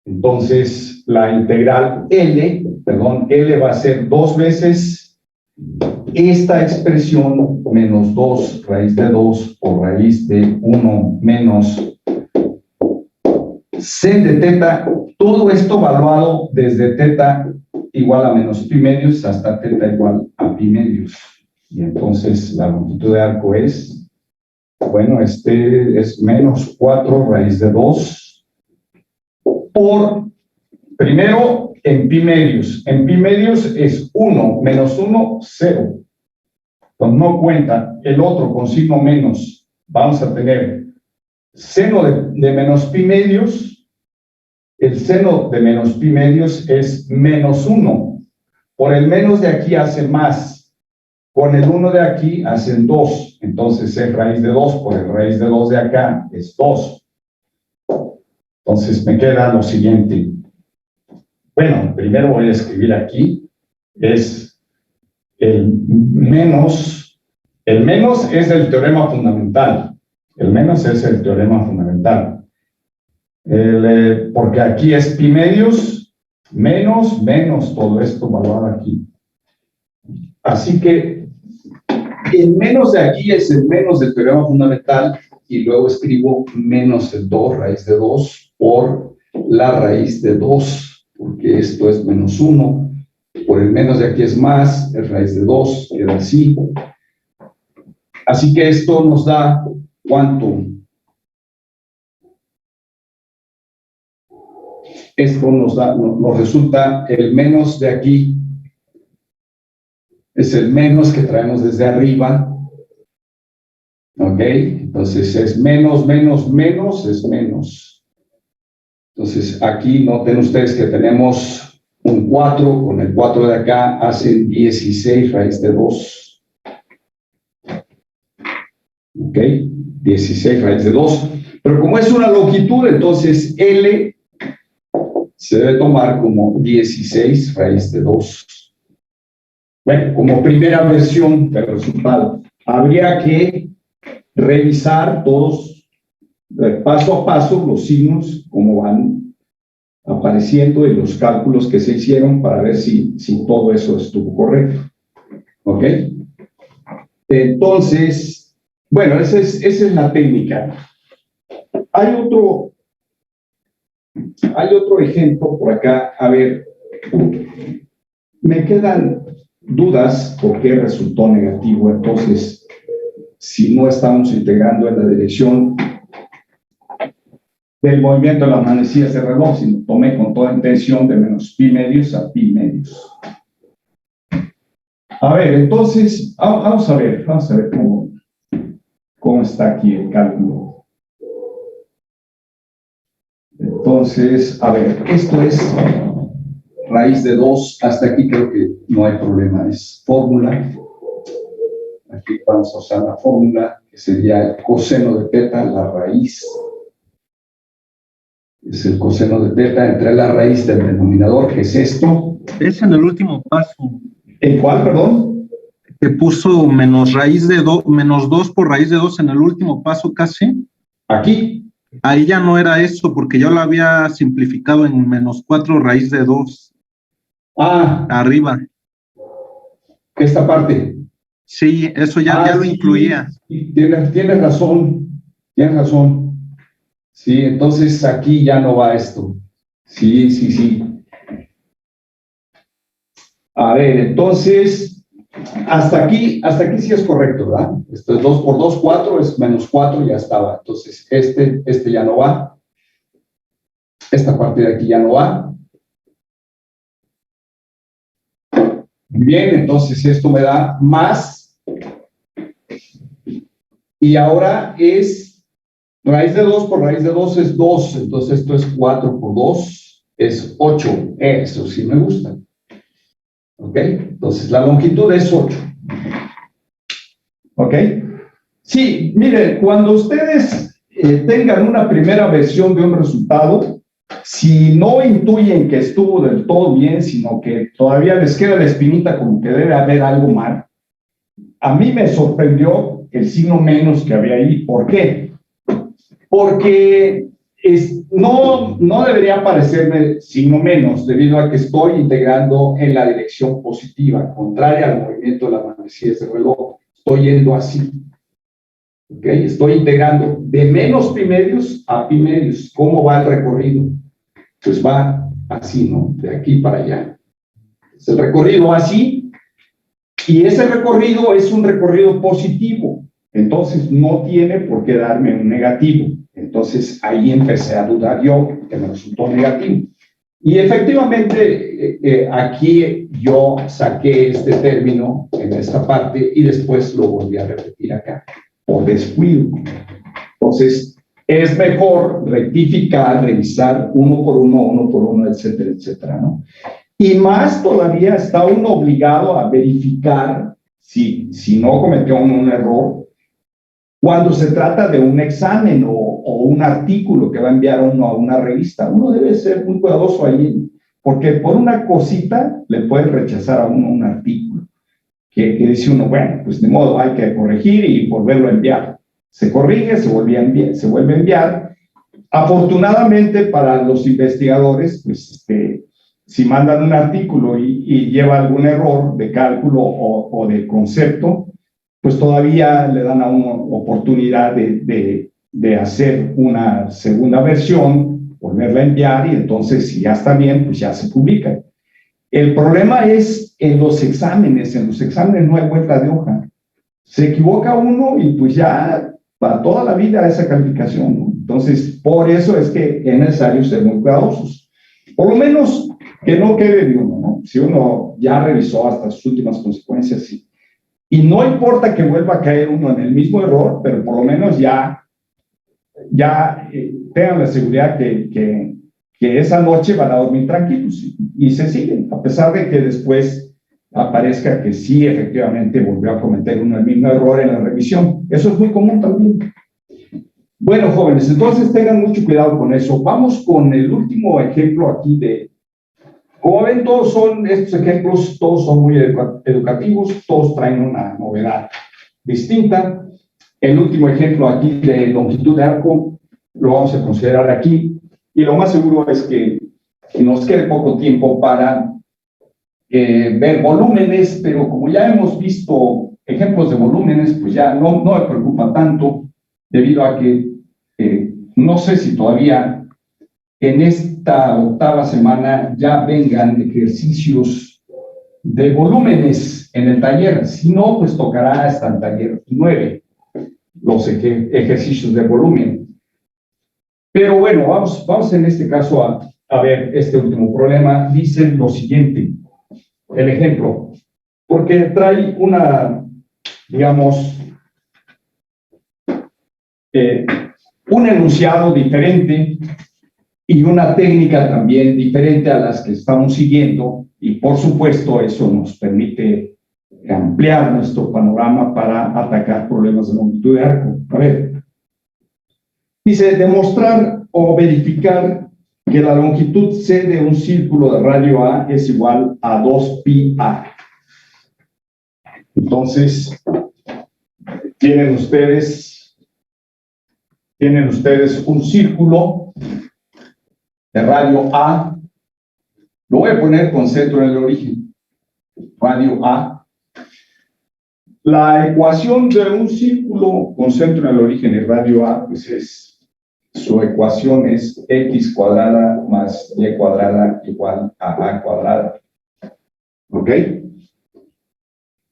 Entonces la integral L va a ser 2 veces esta expresión menos 2 raíz de 2 por raíz de 1 menos sen de teta, todo esto evaluado desde teta igual a menos pi medios hasta teta igual a pi medios. Y entonces la longitud de arco es, bueno, este es menos 4 raíz de 2 por, primero en pi medios. En pi medios es 1 menos 1, 0. Entonces no cuenta. El otro con signo menos, vamos a tener seno de menos pi medios. El seno de menos pi medios es menos 1. Por el menos de aquí hace más. Con el 1 de aquí hacen 2. Entonces es raíz de 2 por el raíz de 2 de acá es 2. Entonces me queda lo siguiente. Bueno, primero voy a escribir aquí. Es el menos es el teorema fundamental. El menos es el teorema fundamental. Porque aquí es pi medios, menos todo esto evaluado aquí. Así que el menos de aquí es el menos del teorema fundamental y luego escribo menos el 2 raíz de 2 por la raíz de 2, porque esto es menos 1. Por el menos de aquí es más, el raíz de 2 queda así. Así que esto nos da, ¿cuánto? Esto nos resulta el menos de aquí, es el menos que traemos desde arriba, ¿ok? Entonces es menos, es menos. Entonces aquí noten ustedes que tenemos un 4, con el 4 de acá hacen 16 raíz de 2. ¿Ok? 16 raíz de 2. Pero como es una longitud, entonces L se debe tomar como 16 raíz de 2. Bueno, como primera versión del resultado. Habría que revisar todos, paso a paso, los signos, cómo van apareciendo y los cálculos que se hicieron para ver si todo eso estuvo correcto. ¿Ok? Entonces, bueno, esa es la técnica. Hay otro ejemplo por acá. A ver, me quedan dudas por qué resultó negativo. Entonces, si no estamos integrando en la dirección del movimiento de las manecillas de reloj, sino tomé con toda intención de menos pi medios a pi medios. A ver, entonces, vamos a ver cómo está aquí el cálculo. Entonces, a ver, esto es raíz de 2, hasta aquí creo que no hay problema, es fórmula. Aquí vamos a usar la fórmula, que sería el coseno de teta, la raíz. Es el coseno de teta entre la raíz del denominador, que es esto. Es en el último paso. ¿En cuál, perdón? Que puso menos 2 por raíz de 2 en el último paso casi. Aquí. Ahí ya no era eso, porque yo lo había simplificado en menos 4 raíz de 2. Arriba. Esta parte. Sí, eso ya lo incluía. Sí, tienes razón. Sí, entonces aquí ya no va esto. Sí. A ver, entonces, hasta aquí sí es correcto, ¿verdad? Esto es 2 por 2, 4, es menos 4, ya estaba. Entonces, este ya no va. Esta parte de aquí ya no va. Bien, entonces esto me da más. Y ahora es raíz de 2 por raíz de 2 es 2. Entonces esto es 4 por 2, es 8. Eso sí me gusta. ¿Ok? Entonces la longitud es 8. ¿Ok? Sí, mire, cuando ustedes tengan una primera versión de un resultado, si no intuyen que estuvo del todo bien, sino que todavía les queda la espinita como que debe haber algo mal, a mí me sorprendió el signo menos que había ahí. ¿Por qué? Porque no debería aparecerme signo menos, debido a que estoy integrando en la dirección positiva, contraria al movimiento de las manecillas de reloj. Estoy yendo así. ¿Ok? Estoy integrando de menos pi medios a pi medios. ¿Cómo va el recorrido? Pues va así, ¿no? De aquí para allá. Es el recorrido así, y ese recorrido es un recorrido positivo. Entonces no tiene por qué darme un negativo. Entonces ahí empecé a dudar yo, que me resultó negativo. Y efectivamente aquí yo saqué este término en esta parte y después lo volví a repetir acá, por descuido. Entonces es mejor rectificar, revisar uno por uno, etcétera, etcétera, ¿no? Y más todavía está uno obligado a verificar si no cometió uno un error cuando se trata de un examen o un artículo que va a enviar uno a una revista. Uno debe ser muy cuidadoso ahí, porque por una cosita le pueden rechazar a uno un artículo que dice uno, bueno, pues de modo hay que corregir y volverlo a enviar. Se corrige, se vuelve a enviar. Afortunadamente para los investigadores, pues si mandan un artículo y lleva algún error de cálculo o de concepto, pues todavía le dan a uno oportunidad de hacer una segunda versión, volverla a enviar, y entonces si ya está bien, pues ya se publica. El problema es en los exámenes no hay vuelta de hoja. Se equivoca uno y pues ya para toda la vida esa calificación, ¿no? Entonces, por eso es que es necesario ser muy cuidadosos. Por lo menos que no quede de uno, ¿no? Si uno ya revisó hasta sus últimas consecuencias, sí. Y no importa que vuelva a caer uno en el mismo error, pero por lo menos ya tengan la seguridad que esa noche van a dormir tranquilos y se siguen, a pesar de que después aparezca que sí, efectivamente, volvió a cometer uno el mismo error en la revisión. Eso es muy común también. Bueno, jóvenes, entonces tengan mucho cuidado con eso. Vamos con el último ejemplo aquí como ven, estos ejemplos, todos son muy educativos, todos traen una novedad distinta. El último ejemplo aquí de longitud de arco lo vamos a considerar aquí, y lo más seguro es que nos quede poco tiempo para ver volúmenes, pero como ya hemos visto ejemplos de volúmenes, pues ya no me preocupa tanto, debido a que no sé si todavía en esta octava semana ya vengan ejercicios de volúmenes en el taller. Si no, pues tocará hasta el taller 9 los ejercicios de volumen. Pero bueno, vamos en este caso a ver este último problema. Dice lo siguiente, el ejemplo, porque trae una, digamos, un enunciado diferente y una técnica también diferente a las que estamos siguiendo, y por supuesto eso nos permite ampliar nuestro panorama para atacar problemas de longitud de arco. A ver, dice demostrar o verificar que la longitud C de un círculo de radio A es igual a 2πA. Entonces, tienen ustedes un círculo de radio A. Lo voy a poner con centro en el origen. Radio A. La ecuación de un círculo con centro en el origen y radio A, pues su ecuación es x cuadrada más y cuadrada igual a a cuadrada. ¿Ok?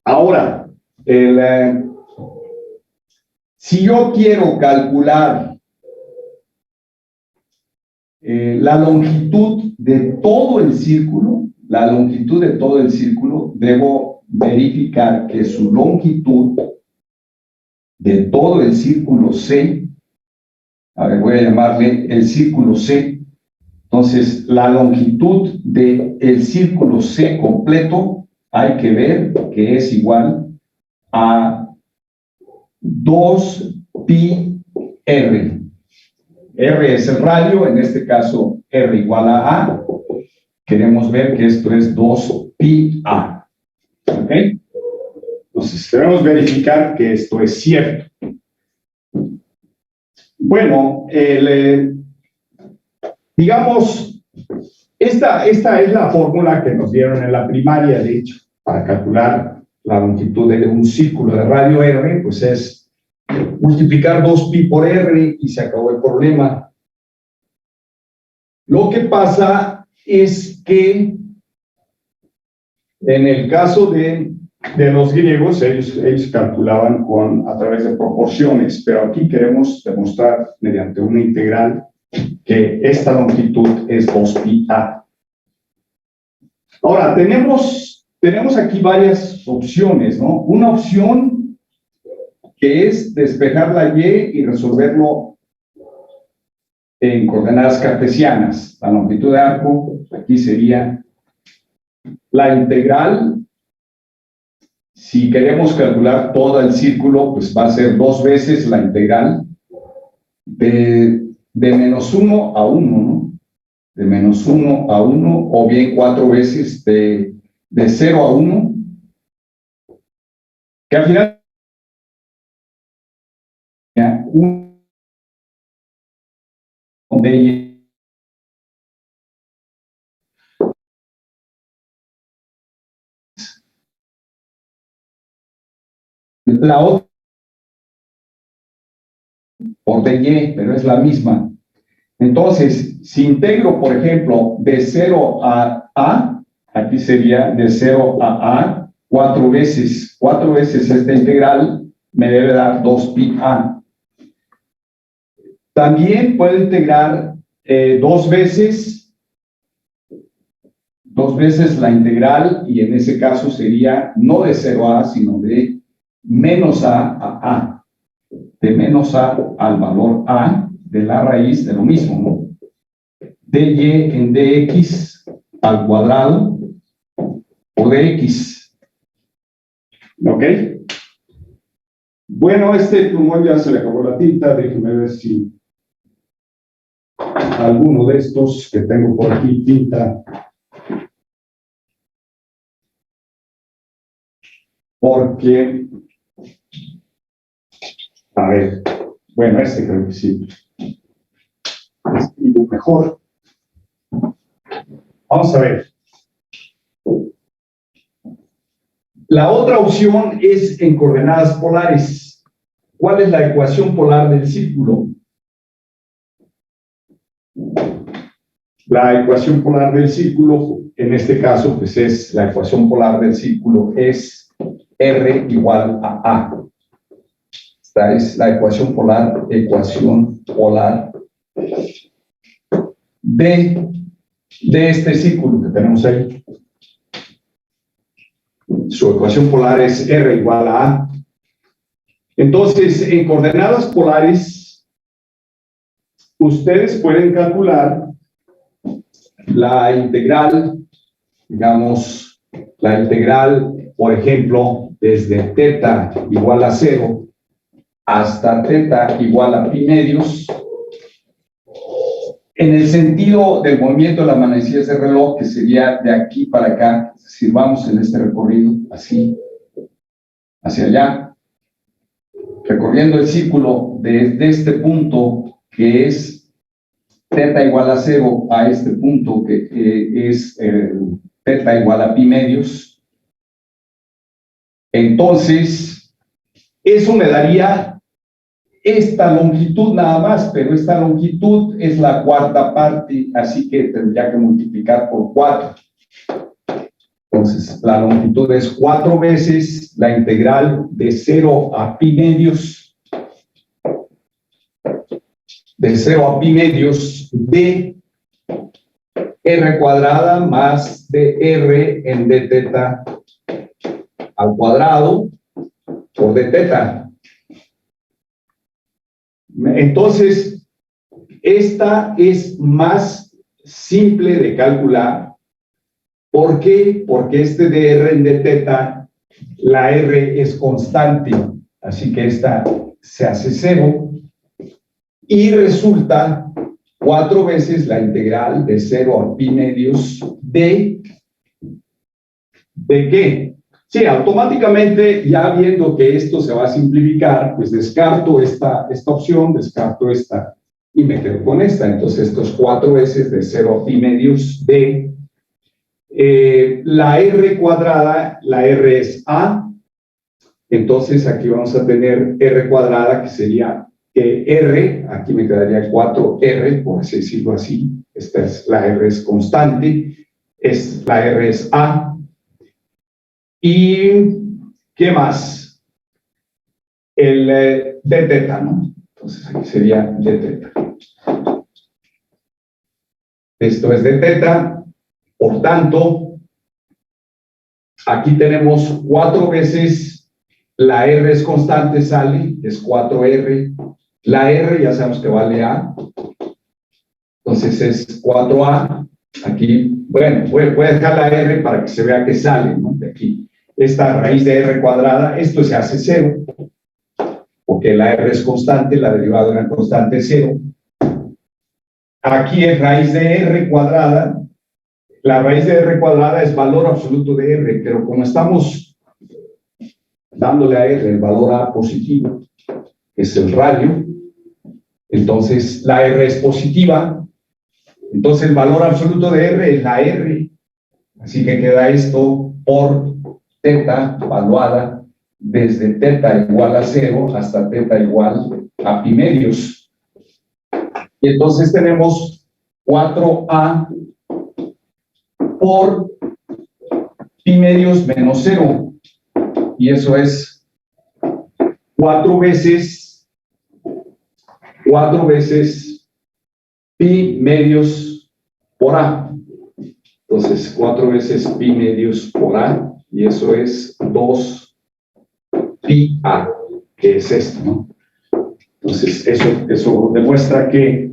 Ahora, si yo quiero calcular la longitud de todo el círculo, debo verificar que su longitud de todo el círculo C, a ver, voy a llamarle el círculo C. Entonces, la longitud del círculo C completo hay que ver que es igual a 2πr. R es el radio, en este caso R igual a A. Queremos ver que esto es 2πA. ¿Ok? Entonces, debemos verificar que esto es cierto. Bueno, digamos, esta es la fórmula que nos dieron en la primaria, de hecho, para calcular la longitud de un círculo de radio R, pues es multiplicar 2π por R y se acabó el problema. Lo que pasa es que en el caso de los griegos, ellos calculaban a través de proporciones, pero aquí queremos demostrar mediante una integral que esta longitud es 2πA. Ahora, tenemos aquí varias opciones, ¿no? Una opción que es despejar la y y resolverlo en coordenadas cartesianas. La longitud de arco, aquí sería la integral. Si queremos calcular todo el círculo, pues va a ser 2 veces la integral de menos 1 a 1, ¿no? De menos 1 a 1, o bien 4 veces de 0 a 1, que al final de la otra por dy, pero es la misma. Entonces, si integro, por ejemplo, de 0 a a, aquí sería de 0 a 4 veces esta integral me debe dar 2πA. También puedo integrar 2 veces la integral, y en ese caso sería no de 0 a, sino de menos a. De menos a al valor a de la raíz de lo mismo, ¿no? dy en dx al cuadrado o dx. ¿Ok? Bueno, este plumón ya se le acabó la tinta. Déjenme ver si alguno de estos que tengo por aquí tinta. Porque, a ver, bueno, este creo que sí. Escribo mejor. Vamos a ver. La otra opción es en coordenadas polares. ¿Cuál es la ecuación polar del círculo? La ecuación polar del círculo, en este caso, pues es la ecuación polar del círculo es R igual a A. Esta es la ecuación polar de este círculo que tenemos ahí. Su ecuación polar es R igual a A. Entonces, en coordenadas polares, ustedes pueden calcular la integral, digamos, la integral, por ejemplo, desde teta igual a 0 hasta teta igual a pi medios, en el sentido del movimiento de las manecillas de reloj, que sería de aquí para acá, es decir, vamos en este recorrido, así, hacia allá, recorriendo el círculo desde este punto, que es teta igual a 0, a este punto, que es teta igual a pi medios. Entonces, eso me daría esta longitud nada más, pero esta longitud es la cuarta parte, así que tendría que multiplicar por 4. Entonces, la longitud es 4 veces la integral de 0 a pi medios, de 0 a pi medios de r cuadrada más de r en d teta al cuadrado por d teta. Entonces, esta es más simple de calcular. ¿Por qué? Porque este dr en d teta, la r es constante, así que esta se hace 0 y resulta 4 veces la integral de 0 a pi medios ¿de qué? Sí, automáticamente, ya viendo que esto se va a simplificar, pues descarto esta opción, descarto esta y me quedo con esta. Entonces, esto es 4 veces de 0 a pi medios de la r cuadrada, la r es a. Entonces, aquí vamos a tener r cuadrada, que sería r, aquí me quedaría 4r, por así decirlo así. Esta es, la r es constante, la r es a. ¿Y qué más? El d teta, ¿no? Entonces aquí sería d teta. Esto es d teta, por tanto, aquí tenemos 4 veces, la r es constante, sale, es 4r. La r ya sabemos que vale a, entonces es 4a. Aquí, bueno, voy a dejar la r para que se vea que sale, ¿no? De aquí. Esta raíz de r cuadrada, esto se hace 0, porque la r es constante, la derivada de una constante es 0. Aquí es raíz de r cuadrada, la raíz de r cuadrada es valor absoluto de r, pero como estamos dándole a r el valor a positivo, que es el radio, entonces la r es positiva, entonces el valor absoluto de r es la r, así que queda esto por teta evaluada desde teta igual a 0 hasta teta igual a pi medios. Y entonces tenemos 4a por pi medios menos 0. Y eso es 4 veces pi medios por a. Entonces, 4 veces pi medios por a. Y eso es 2 pi a, que es esto, ¿no? Entonces, eso demuestra que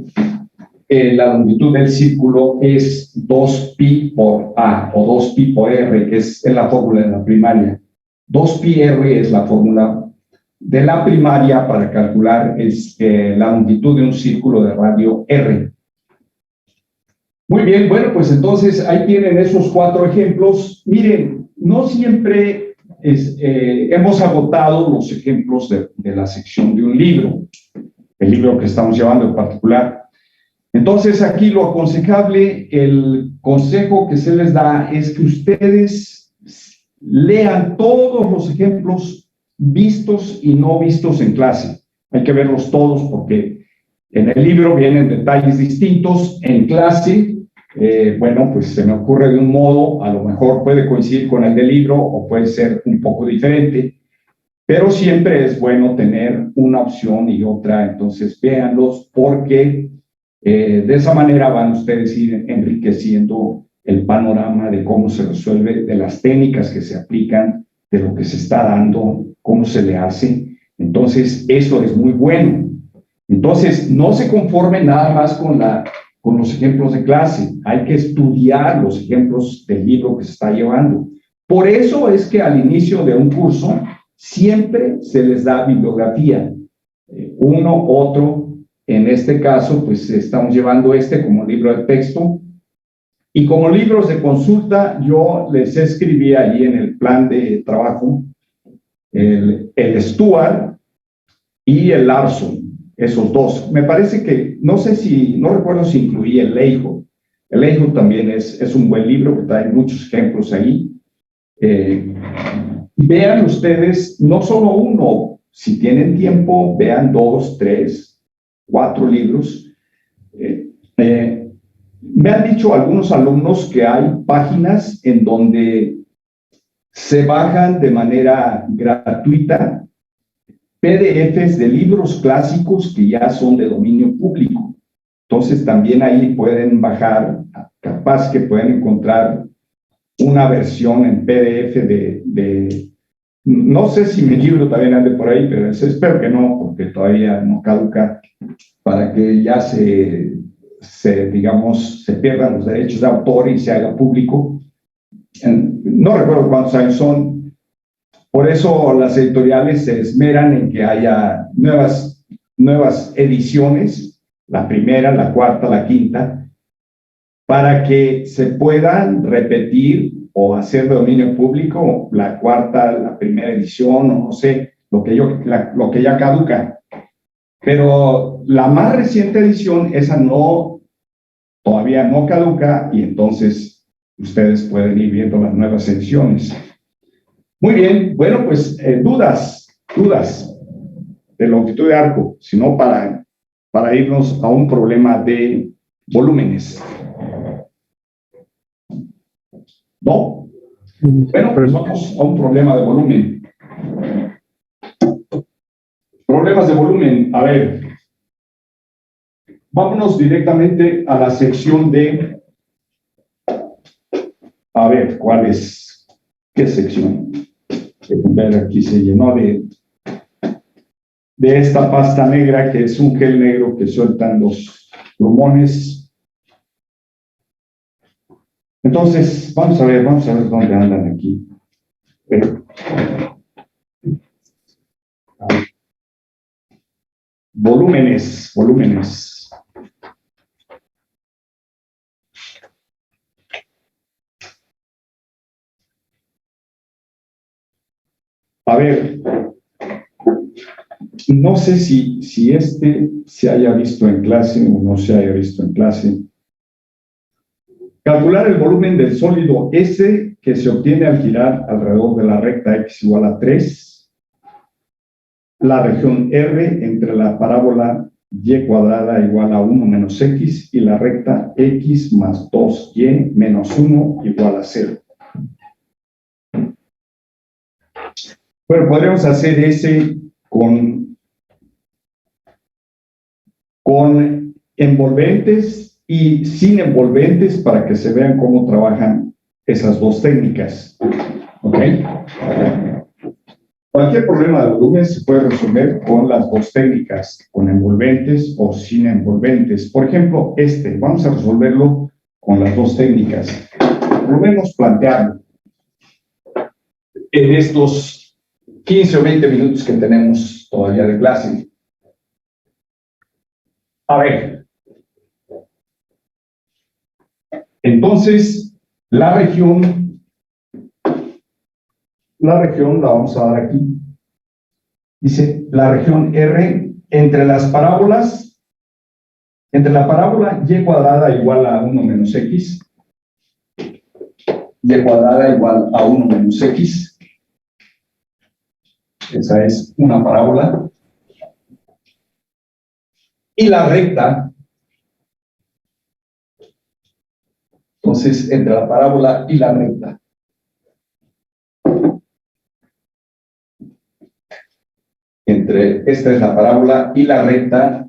la longitud del círculo es 2 pi por a, o 2 pi por r, que es la fórmula de la primaria. 2 pi r es la fórmula de la primaria para calcular la longitud de un círculo de radio r. Muy bien, bueno, pues entonces ahí tienen esos 4 ejemplos. Miren, no siempre hemos agotado los ejemplos de la sección de un libro, el libro que estamos llevando en particular. Entonces, aquí lo aconsejable, el consejo que se les da es que ustedes lean todos los ejemplos vistos y no vistos en clase. Hay que verlos todos porque en el libro vienen detalles distintos, en clase bueno, pues se me ocurre de un modo, a lo mejor puede coincidir con el del libro o puede ser un poco diferente, pero siempre es bueno tener una opción y otra, entonces véanlos porque de esa manera van ustedes a ir enriqueciendo el panorama de cómo se resuelve, de las técnicas que se aplican, de lo que se está dando, cómo se le hace. Entonces, eso es muy bueno. Entonces, no se conformen nada más con los ejemplos de clase, hay que estudiar los ejemplos del libro que se está llevando. Por eso es que al inicio de un curso siempre se les da bibliografía, uno, otro. En este caso, pues estamos llevando este como libro de texto. Y como libros de consulta, yo les escribí allí en el plan de trabajo el Stuart y el Larson, esos dos. Me parece que, no recuerdo si incluí el Leijo. El Leijo también es un buen libro que trae muchos ejemplos ahí. Vean ustedes, no solo uno, si tienen tiempo, vean 2, 3, 4 libros. Me han dicho algunos alumnos que hay páginas en donde se bajan de manera gratuita PDFs de libros clásicos que ya son de dominio público. Entonces también ahí pueden bajar, capaz que pueden encontrar una versión en PDF no sé si mi libro también ande por ahí, pero espero que no, porque todavía no caduca, para que ya digamos, se pierdan los derechos de autor y se haga público. No recuerdo cuántos años son. Por eso las editoriales se esmeran en que haya nuevas ediciones, la primera, la cuarta, la quinta, para que se puedan repetir o hacer de dominio público la cuarta, la primera edición, o no sé, lo que ya caduca. Pero la más reciente edición, esa todavía no caduca, y entonces ustedes pueden ir viendo las nuevas ediciones. Muy bien, bueno, pues dudas de longitud de arco, sino para irnos a un problema de volúmenes. ¿No? Bueno, pues vamos a un problema de volumen. Problemas de volumen, a ver. Vámonos directamente a la sección de... A ver, ¿cuál es? ¿Qué sección? Ver, aquí se llenó de esta pasta negra, que es un gel negro que sueltan los plumones. Entonces, vamos a ver dónde andan aquí. Volúmenes. A ver, no sé si este se haya visto en clase o no se haya visto en clase. Calcular el volumen del sólido S que se obtiene al girar alrededor de la recta x igual a 3, la región R entre la parábola y cuadrada igual a 1 menos x y la recta x más 2y menos 1 igual a 0. Bueno, podríamos hacer ese con envolventes y sin envolventes para que se vean cómo trabajan esas dos técnicas. ¿Ok? Cualquier problema de volumen se puede resolver con las dos técnicas, con envolventes o sin envolventes. Por ejemplo, vamos a resolverlo con las dos técnicas. Por lo menos plantearlo en estos 15 o 20 minutos que tenemos todavía de clase. A ver. Entonces, la región la vamos a dar aquí. Dice, la región R entre las parábolas, entre la parábola y cuadrada igual a 1 menos x, y cuadrada igual a 1 menos x. Esa es una parábola. Y la recta Entonces, entre la parábola y la recta. Esta es la parábola y la recta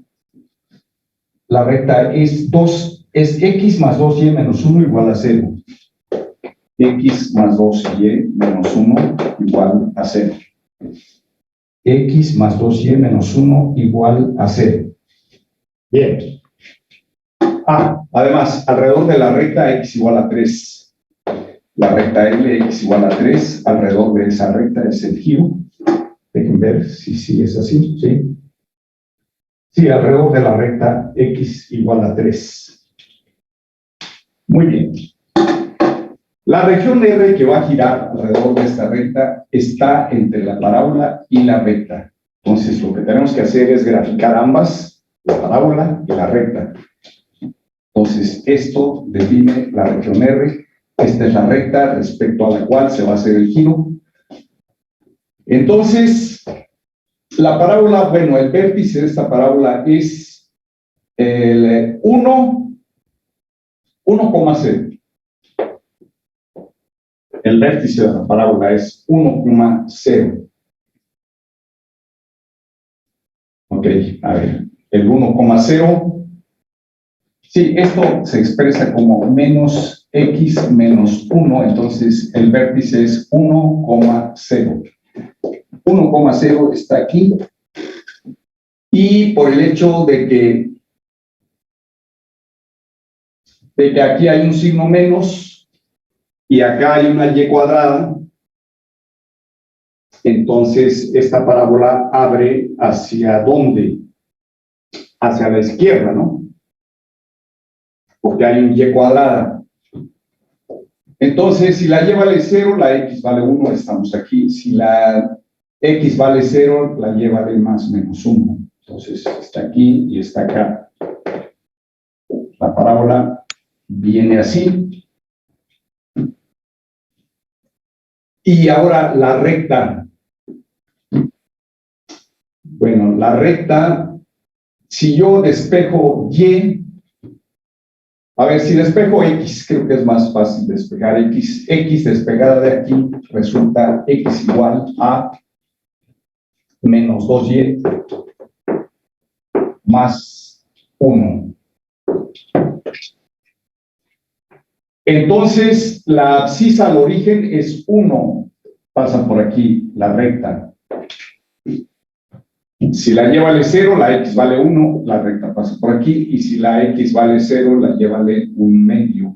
es 2, es x más 2y menos 1 igual a 0. X más 2y menos 1 igual a 0. X más 2y menos 1 igual a 0. Bien. Además, alrededor de la recta x igual a 3. La recta L, x igual a 3, alrededor de esa recta es el giro. Dejen ver si es así, ¿sí? Sí, alrededor de la recta x igual a 3. Muy bien. La región R que va a girar alrededor de esta recta está entre la parábola y la recta. Entonces, lo que tenemos que hacer es graficar ambas, la parábola y la recta. Entonces, esto define la región R. Esta es la recta respecto a la cual se va a hacer el giro. Entonces, la parábola, bueno, el vértice de esta parábola es el 1,0. El vértice de la parábola es 1,0. Ok, a ver, el 1,0. Sí, esto se expresa como menos x menos 1, entonces el vértice es 1,0. 1,0 está aquí, y por el hecho de que aquí hay un signo menos y acá hay una y cuadrada, entonces esta parábola abre hacia ¿dónde? Hacia la izquierda, ¿no? Porque hay un y cuadrada. Entonces, si la y vale 0, la x vale 1, estamos aquí. Si la x vale 0, la y vale más menos 1. Entonces, está aquí y está acá. La parábola viene así. Y ahora la recta. Bueno, la recta, si yo despejo y, a ver, si despejo x, creo que es más fácil despejar x. X despegada de aquí resulta x igual a menos 2y más 1. Entonces, la abscisa al origen es 1. Pasa por aquí la recta. Si la y vale 0, la x vale 1, la recta pasa por aquí. Y si la x vale 0, la y vale 1/2.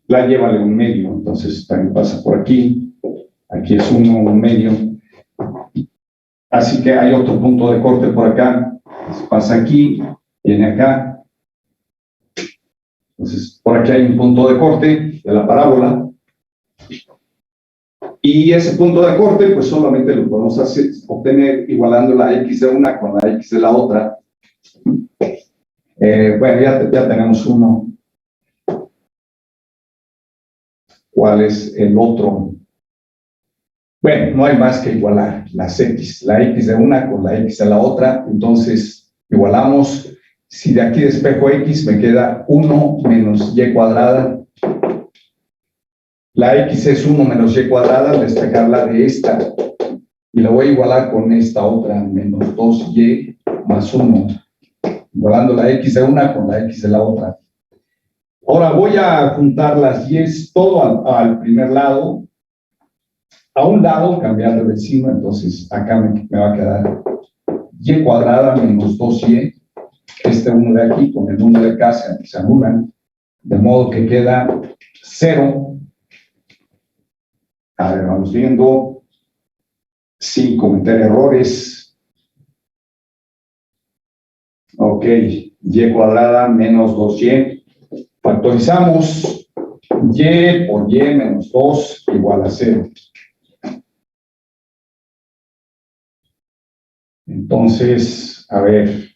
La y vale 1/2, entonces también pasa por aquí. Aquí es 1/2. Así que hay otro punto de corte por acá. Pasa aquí, viene acá. Entonces, por aquí hay un punto de corte de la parábola. Y ese punto de corte, pues solamente lo podemos obtener igualando la x de una con la x de la otra. Bueno, ya tenemos uno. ¿Cuál es el otro? Bueno, no hay más que igualar las x. La x de una con la x de la otra. Entonces, igualamos. Si de aquí despejo x, me queda 1 menos y cuadrada. La x es 1 menos y cuadrada al despejarla de esta. Y la voy a igualar con esta otra, menos 2y más 1. Igualando la x de una con la x de la otra. Ahora voy a juntar las y's todo al primer lado. A un lado, cambiar de vecino, entonces acá me va a quedar y cuadrada menos 2y. Este 1 de aquí con el 1 de acá se anulan. De modo que queda 0. A ver, vamos viendo, sin cometer errores. Ok, y cuadrada menos 2y. Factorizamos y por y menos 2 igual a 0. Entonces, a ver,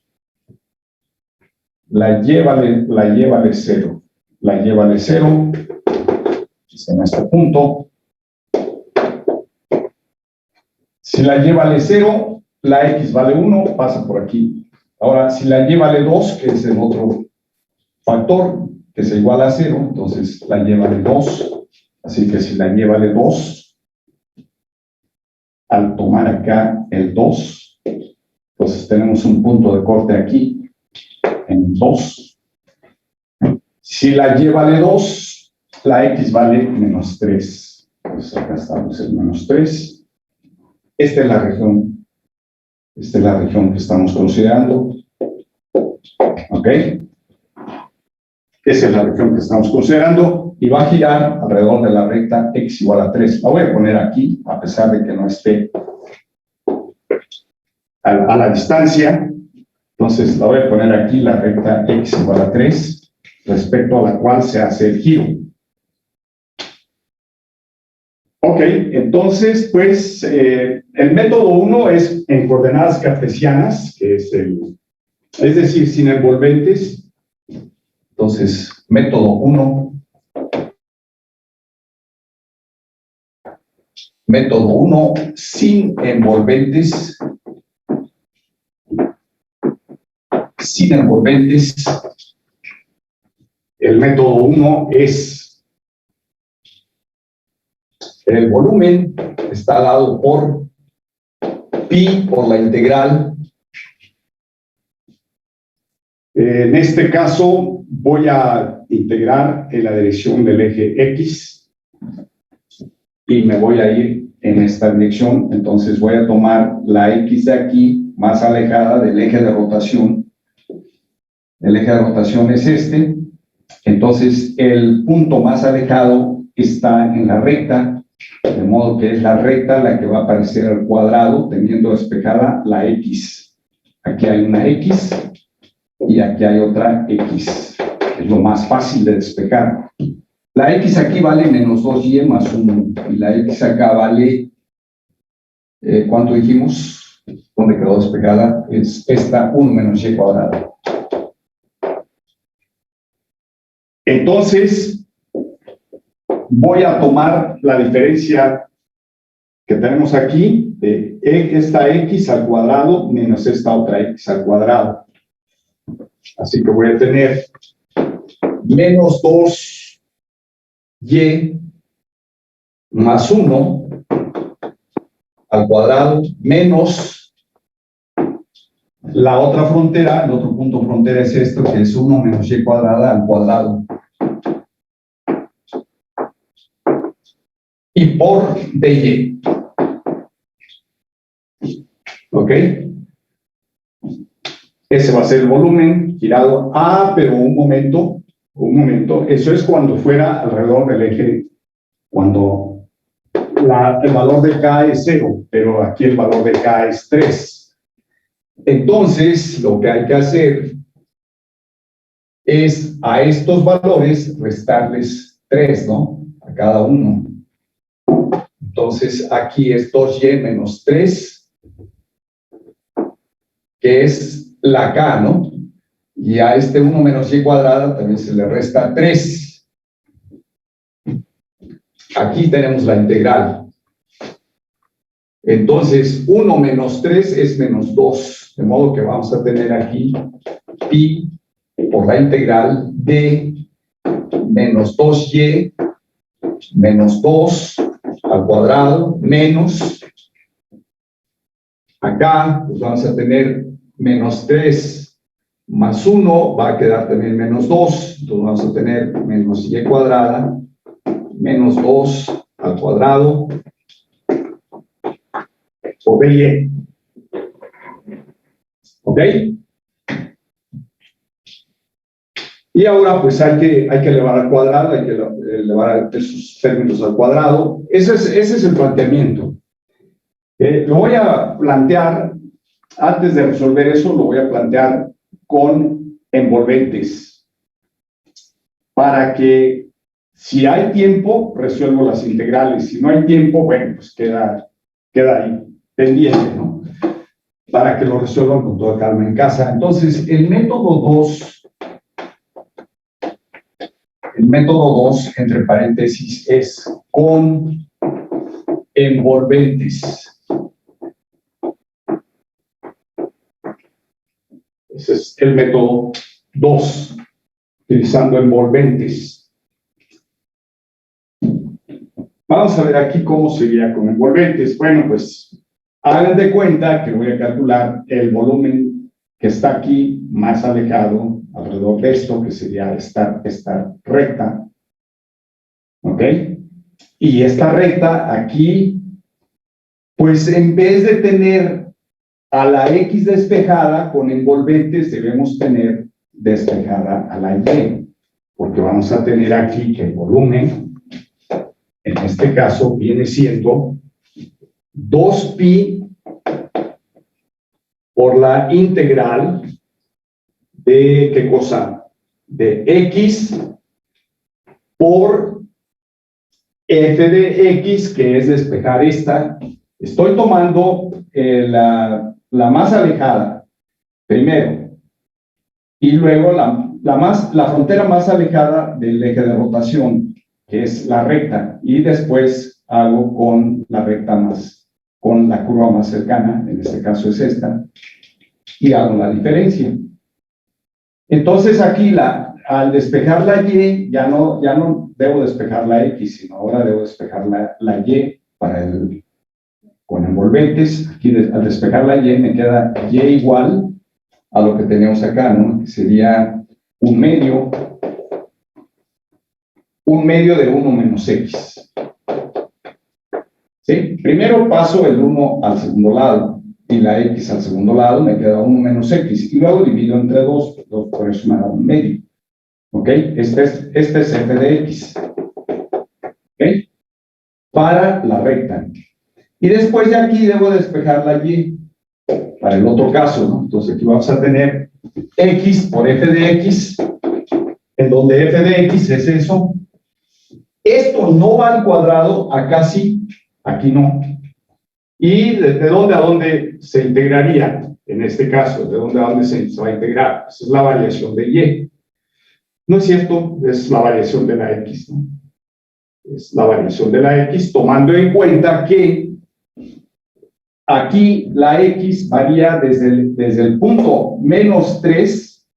la y vale 0. La y vale 0, es en este punto. Si la y vale 0, la x vale 1, pasa por aquí. Ahora, si la y vale 2, que es el otro factor que es igual a 0, entonces la y vale 2. Así que si la y vale 2, al tomar acá el 2, entonces tenemos un punto de corte aquí, en 2. Si la y vale 2, la x vale menos 3. Entonces acá estamos en menos 3. Esta es la región. Esta es la región que estamos considerando. ¿Ok? Esa es la región que estamos considerando y va a girar alrededor de la recta x igual a 3. La voy a poner aquí, a pesar de que no esté a la distancia. Entonces la voy a poner aquí, la recta x igual a 3, respecto a la cual se hace el giro. Ok, entonces, pues, el método 1 es en coordenadas cartesianas, que es decir, sin envolventes. Entonces, método 1. Método 1 sin envolventes. Sin envolventes. El método 1 es el volumen está dado por pi por la integral. En este caso voy a integrar en la dirección del eje X y me voy a ir en esta dirección. Entonces voy a tomar la X de aquí más alejada del eje de rotación. El eje de rotación es este. Entonces el punto más alejado está en la recta, de modo que es la recta la que va a aparecer al cuadrado teniendo despejada la X. Aquí hay una X y aquí hay otra X. Es lo más fácil de despejar. La X aquí vale menos 2y más 1 y la X acá vale, ¿cuánto dijimos? ¿Dónde quedó despejada? Es esta 1 menos y cuadrado. Entonces, voy a tomar la diferencia que tenemos aquí de esta x al cuadrado menos esta otra x al cuadrado. Así que voy a tener menos 2y más 1 al cuadrado menos la otra frontera, el otro punto frontera es esto, que es 1 menos y cuadrada al cuadrado. Y por dy. ¿Ok? Ese va a ser el volumen girado. Ah, pero un momento. Eso es cuando fuera alrededor del eje, cuando el valor de K es 0, pero aquí el valor de K es 3. Entonces, lo que hay que hacer es a estos valores restarles 3, ¿no? A cada uno. Entonces, aquí es 2y menos 3, que es la K, ¿no? Y a este 1 menos y cuadrada también se le resta 3. Aquí tenemos la integral. Entonces, 1 menos 3 es menos 2. De modo que vamos a tener aquí pi por la integral de menos 2y menos 2 al cuadrado menos, acá pues vamos a tener menos 3 más 1, va a quedar también menos 2, entonces vamos a tener menos y cuadrada menos 2 al cuadrado sobre y. ¿Ok? Y ahora pues hay que elevar al cuadrado, hay que elevar esos términos al cuadrado. Ese es el planteamiento. Lo voy a plantear, antes de resolver eso, lo voy a plantear con envolventes. Para que, si hay tiempo, resuelvo las integrales. Si no hay tiempo, bueno, pues queda ahí pendiente, ¿no? Para que lo resuelvan con toda calma en casa. Entonces, el método 2, entre paréntesis, es con envolventes. Ese es el método 2. utilizando envolventes. Vamos a ver aquí cómo sería con envolventes. Bueno, pues hagan de cuenta que voy a calcular el volumen que está aquí más alejado alrededor de esto, que sería esta recta. ¿Ok? Y esta recta aquí, pues en vez de tener a la X despejada con envolventes, debemos tener despejada a la Y, porque vamos a tener aquí que el volumen, en este caso, viene siendo 2pi por la integral de, ¿qué cosa? De X por f de X, que es despejar esta. Estoy tomando la más alejada, primero, y luego la frontera más alejada del eje de rotación, que es la recta, y después hago con la recta con la curva más cercana, en este caso es esta, y hago la diferencia. Entonces aquí al despejar la Y, ya no debo despejar la X, sino ahora debo despejar la Y con envolventes. Aquí al despejar la Y me queda Y igual a lo que tenemos acá, ¿no? Que sería un medio de 1 menos X. ¿Sí? Primero paso el 1 al segundo lado y la X al segundo lado, me queda 1 menos X. Y luego divido entre 2, por eso me da un medio. ¿Ok? Este es f de X. ¿Ok? Para la recta. Y después de aquí debo despejar la Y para el otro caso, ¿no? Entonces aquí vamos a tener X por f de X, en donde f de X es eso. Esto no va al cuadrado, acá sí, aquí no. ¿Y desde dónde a dónde se integraría? En este caso, ¿de dónde a dónde se va a integrar? Esa es la variación de Y. No es cierto, es la variación de la X, ¿no? Es la variación de la X, tomando en cuenta que aquí la X varía desde el punto menos 3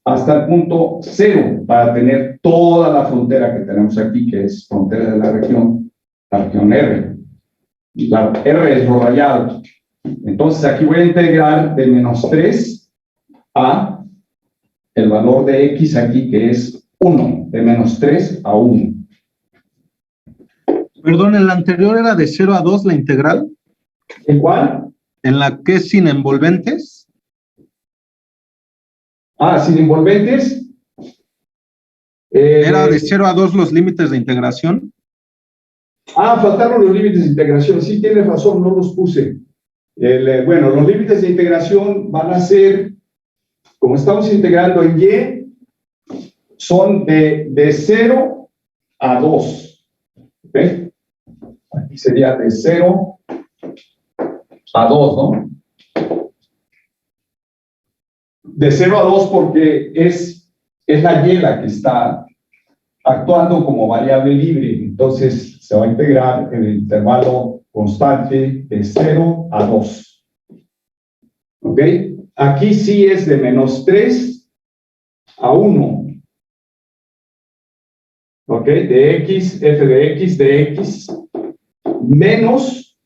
hasta el punto 0, para tener toda la frontera que tenemos aquí, que es frontera de la región R. La R es lo rayado. Entonces aquí voy a integrar de menos 3 a el valor de X aquí, que es 1, de menos 3 a 1. Perdón, en la anterior era de 0 a 2 la integral. ¿En cuál? En la que es sin envolventes. Sin envolventes. Era de 0 a 2 los límites de integración. Faltaron los límites de integración. Sí, tienes razón, no los puse. Bueno, los límites de integración van a ser, como estamos integrando en Y, son de 0 a 2. ¿Ok? Aquí sería de 0 a 2, ¿no? De 0 a 2 porque es la Y la que está actuando como variable libre. Entonces se va a integrar en el intervalo constante de 0 a 2. ¿Ok? Aquí sí es de menos 3 a 1. ¿Ok? De X, f de X, menos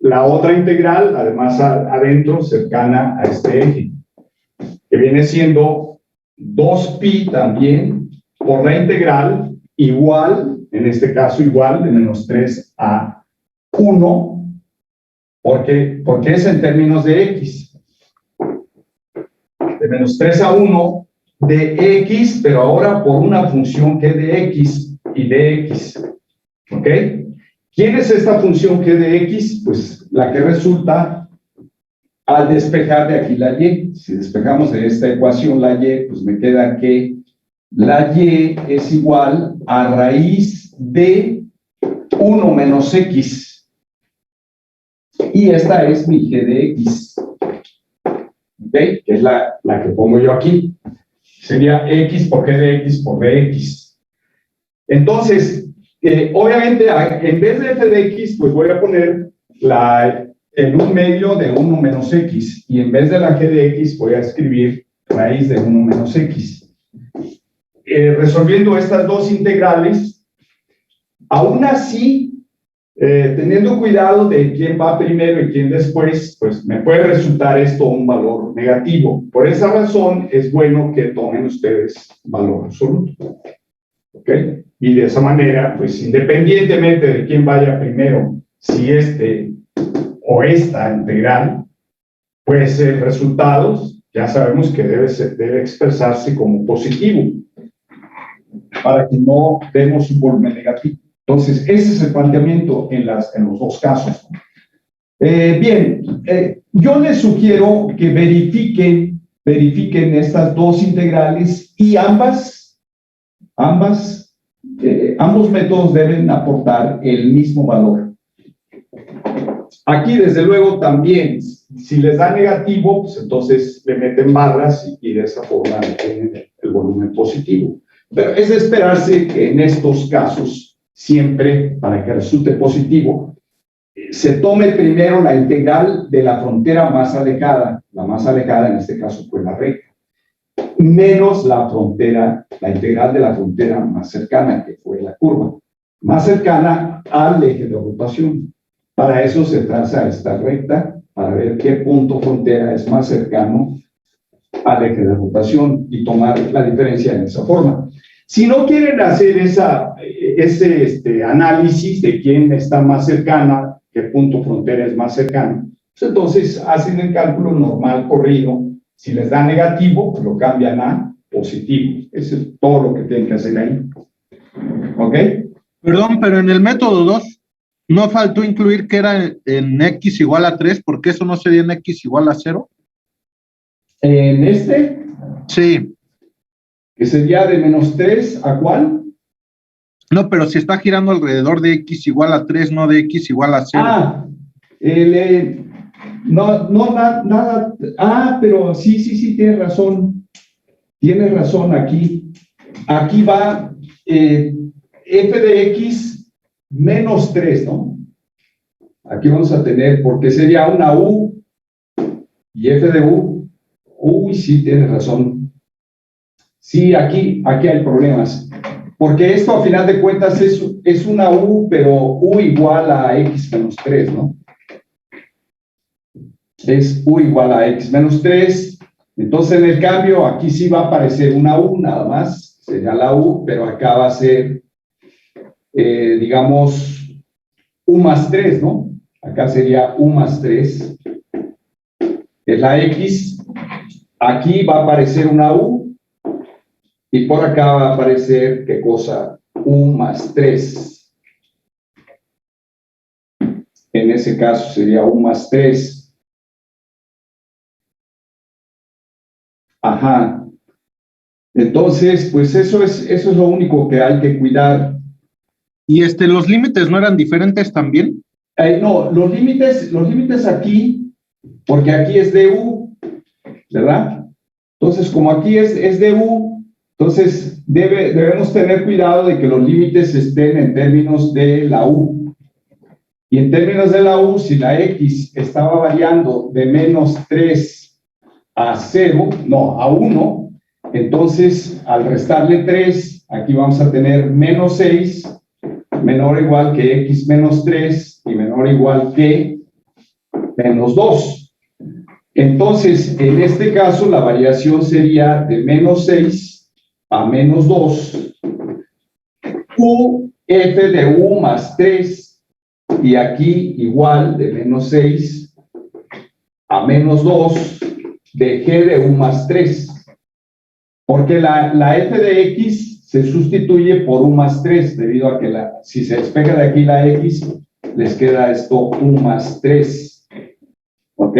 la otra integral, además adentro, cercana a este eje, que viene siendo 2pi también por la integral igual, en este caso igual, de menos 3 a 1, porque es en términos de X. De menos 3 a 1 de X, pero ahora por una función g de X y de X. ¿Ok? ¿Quién es esta función g de X? Pues la que resulta al despejar de aquí la Y. Si despejamos de esta ecuación la Y, pues me queda que la Y es igual a raíz de 1 menos X. Y esta es mi g de X. ¿Ok? Que es la que pongo yo aquí. Sería X por g de X por Bx. Entonces, obviamente, en vez de f de X, pues voy a poner en un medio de 1 menos X. Y en vez de la g de X, voy a escribir raíz de 1 menos X. resolviendo estas dos integrales, aún así, teniendo cuidado de quién va primero y quién después, pues me puede resultar esto un valor negativo. Por esa razón, es bueno que tomen ustedes valor absoluto. ¿Ok? Y de esa manera, pues independientemente de quién vaya primero, si este o esta integral, pues el resultado ya sabemos que debe expresarse como positivo para que no demos un volumen negativo. Entonces, ese es el planteamiento en los dos casos. Bien, yo les sugiero que verifiquen estas dos integrales y ambos métodos deben aportar el mismo valor. Aquí, desde luego, también, si les da negativo, pues entonces le meten barras y de esa forma tienen el volumen positivo. Pero es de esperarse que en estos casos, siempre, para que resulte positivo, se tome primero la integral de la frontera más alejada. La más alejada en este caso fue la recta, menos la integral de la frontera más cercana, que fue la curva, más cercana al eje de rotación. Para eso se traza esta recta, para ver qué punto frontera es más cercano al eje de rotación y tomar la diferencia en esa forma. Si no quieren hacer ese análisis de quién está más cercana, qué punto frontera es más cercano, pues entonces hacen el cálculo normal corrido. Si les da negativo, pues lo cambian a positivo. Eso es todo lo que tienen que hacer ahí. ¿Ok? Perdón, pero en el método 2 no faltó incluir que era en x igual a 3, porque eso no sería en x igual a 0. En este, Sí. que sería de menos 3 ¿a cuál? No, pero si está girando alrededor de x igual a 3, no de x igual a 0. Nada. Pero sí, tienes razón. Tienes razón aquí. Aquí va f de x menos 3, ¿no? Aquí vamos a tener, porque sería una u y f de u. Uy, sí, tienes razón. Sí, aquí hay problemas. Porque esto, a final de cuentas, es una u, pero u igual a x menos 3, ¿no? Es u igual a x menos 3. Entonces, en el cambio, aquí sí va a aparecer una u nada más. Sería la u, pero acá va a ser, digamos, u más 3, ¿no? Acá sería u más 3. Es la x. Aquí va a aparecer una u. Y por acá va a aparecer, ¿qué cosa? U más 3. En ese caso sería u más 3. Ajá. Entonces, pues eso es lo único que hay que cuidar. ¿Y los límites no eran diferentes también? No, los límites aquí, porque aquí es de u, ¿verdad? Entonces, como aquí es de u, entonces debemos tener cuidado de que los límites estén en términos de la u. Y en términos de la u, si la x estaba variando de menos 3 a 0, no, a 1, entonces al restarle 3, aquí vamos a tener menos 6, menor o igual que x menos 3 y menor o igual que menos 2. Entonces, en este caso, la variación sería de menos 6 a menos 2, u f de u más 3, y aquí igual de menos 6 a menos 2 de g de u más 3. Porque la f de x se sustituye por u más 3, debido a que si se despega de aquí la x, les queda esto u más 3. ¿Ok?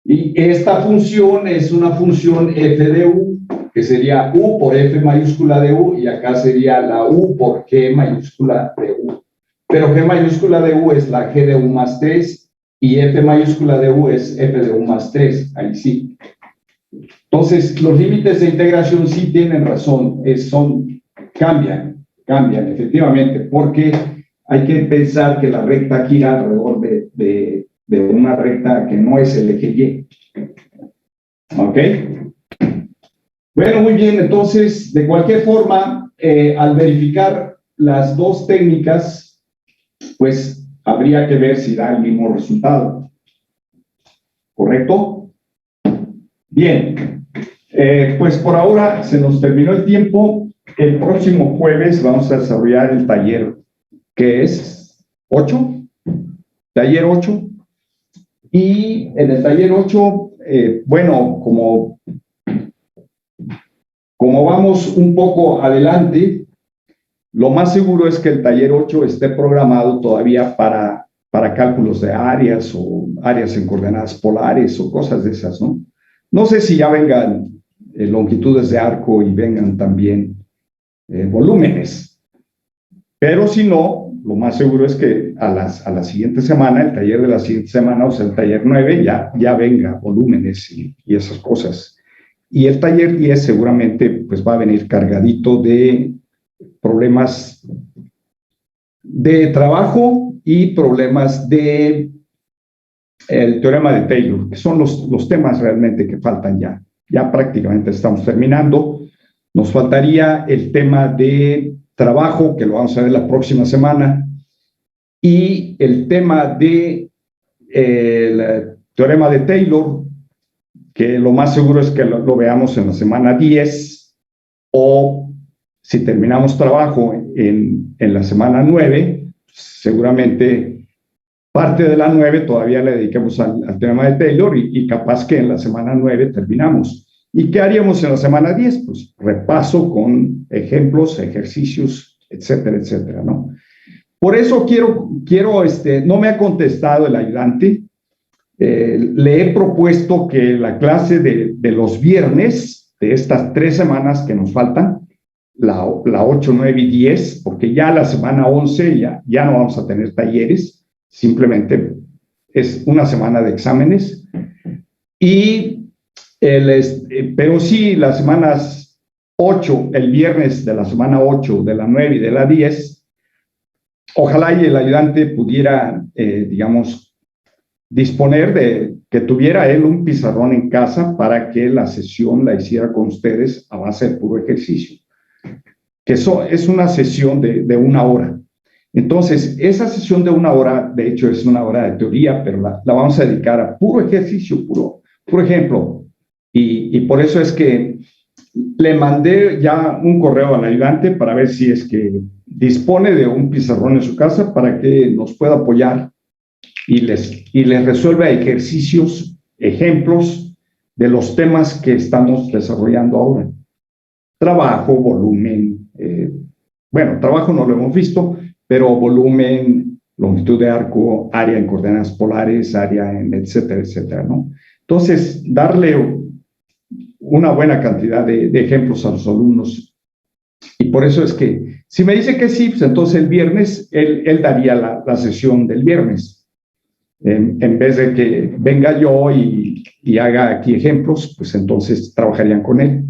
Y esta función es una función f de u, que sería u por f mayúscula de u, y acá sería la u por g mayúscula de u. Pero g mayúscula de u es la g de u más 3, y f mayúscula de u es f de u más 3, ahí sí. Entonces, los límites de integración sí tienen razón, cambian, efectivamente, porque hay que pensar que la recta gira alrededor de una recta que no es el eje Y. ¿Ok? Bueno, muy bien, entonces, de cualquier forma, al verificar las dos técnicas, pues habría que ver si da el mismo resultado. ¿Correcto? Bien, pues por ahora se nos terminó el tiempo. El próximo jueves vamos a desarrollar el taller, que es 8, taller 8. Y en el taller 8, bueno, como vamos un poco adelante, lo más seguro es que el taller 8 esté programado todavía para cálculos de áreas o áreas en coordenadas polares o cosas de esas, ¿no? No sé si ya vengan longitudes de arco y vengan también volúmenes, pero si no, lo más seguro es que a la siguiente semana, el taller de la siguiente semana, o sea, el taller 9, ya venga volúmenes y esas cosas. Y el taller 10 seguramente pues va a venir cargadito de problemas de trabajo y problemas de el teorema de Taylor, que son los temas realmente que faltan ya. Ya prácticamente estamos terminando. Nos faltaría el tema de trabajo, que lo vamos a ver la próxima semana, y el tema de el teorema de Taylor, que lo más seguro es que lo veamos en la semana 10, o si terminamos trabajo en la semana 9, seguramente parte de la 9 todavía le dediquemos al teorema de Taylor y capaz que en la semana 9 terminamos. ¿Y qué haríamos en la semana 10? Pues repaso con ejemplos, ejercicios, etcétera, etcétera, ¿no? Por eso quiero no me ha contestado el ayudante. Le he propuesto que la clase de los viernes, de estas 3 semanas que nos faltan, la 8, 9 y 10, porque ya la semana 11 ya no vamos a tener talleres, simplemente es una semana de exámenes. Pero sí, las semanas 8, el viernes de la semana 8, de la 9 y de la 10, ojalá y el ayudante pudiera, digamos, disponer de que tuviera él un pizarrón en casa para que la sesión la hiciera con ustedes a base de puro ejercicio. Que eso es una sesión de 1 hora. Entonces, esa sesión de 1 hora, de hecho, es 1 hora de teoría, pero la vamos a dedicar a puro ejercicio, puro ejemplo. Y por eso es que le mandé ya un correo al ayudante para ver si es que dispone de un pizarrón en su casa para que nos pueda apoyar y les resuelva ejercicios, ejemplos de los temas que estamos desarrollando ahora. Trabajo, volumen, bueno, trabajo no lo hemos visto, pero volumen, longitud de arco, área en coordenadas polares, área en etcétera, etcétera, ¿no? Entonces, darle una buena cantidad de ejemplos a los alumnos. Y por eso es que, si me dice que sí, pues entonces el viernes, él daría la sesión del viernes. En vez de que venga yo y haga aquí ejemplos, pues entonces trabajarían con él.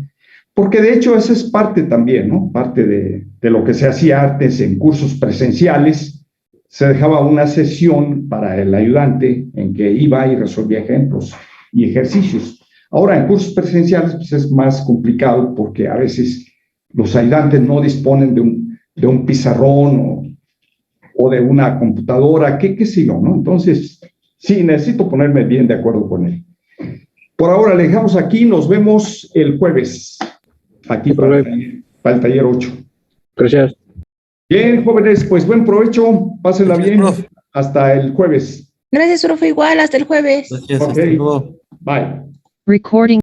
Porque de hecho esa es parte también, ¿no? Parte de lo que se hacía antes en cursos presenciales. Se dejaba una sesión para el ayudante en que iba y resolvía ejemplos y ejercicios. Ahora, en cursos presenciales pues es más complicado porque a veces los ayudantes no disponen de un pizarrón o de una computadora, qué sé yo, ¿no? Entonces, sí, necesito ponerme bien de acuerdo con él. Por ahora le dejamos aquí, nos vemos el jueves, aquí para el taller 8. Gracias. Bien, jóvenes, pues buen provecho, pásenla bien, hasta el jueves. Gracias, profe, igual, hasta el jueves. Gracias, Ok. hasta luego. Bye. Recording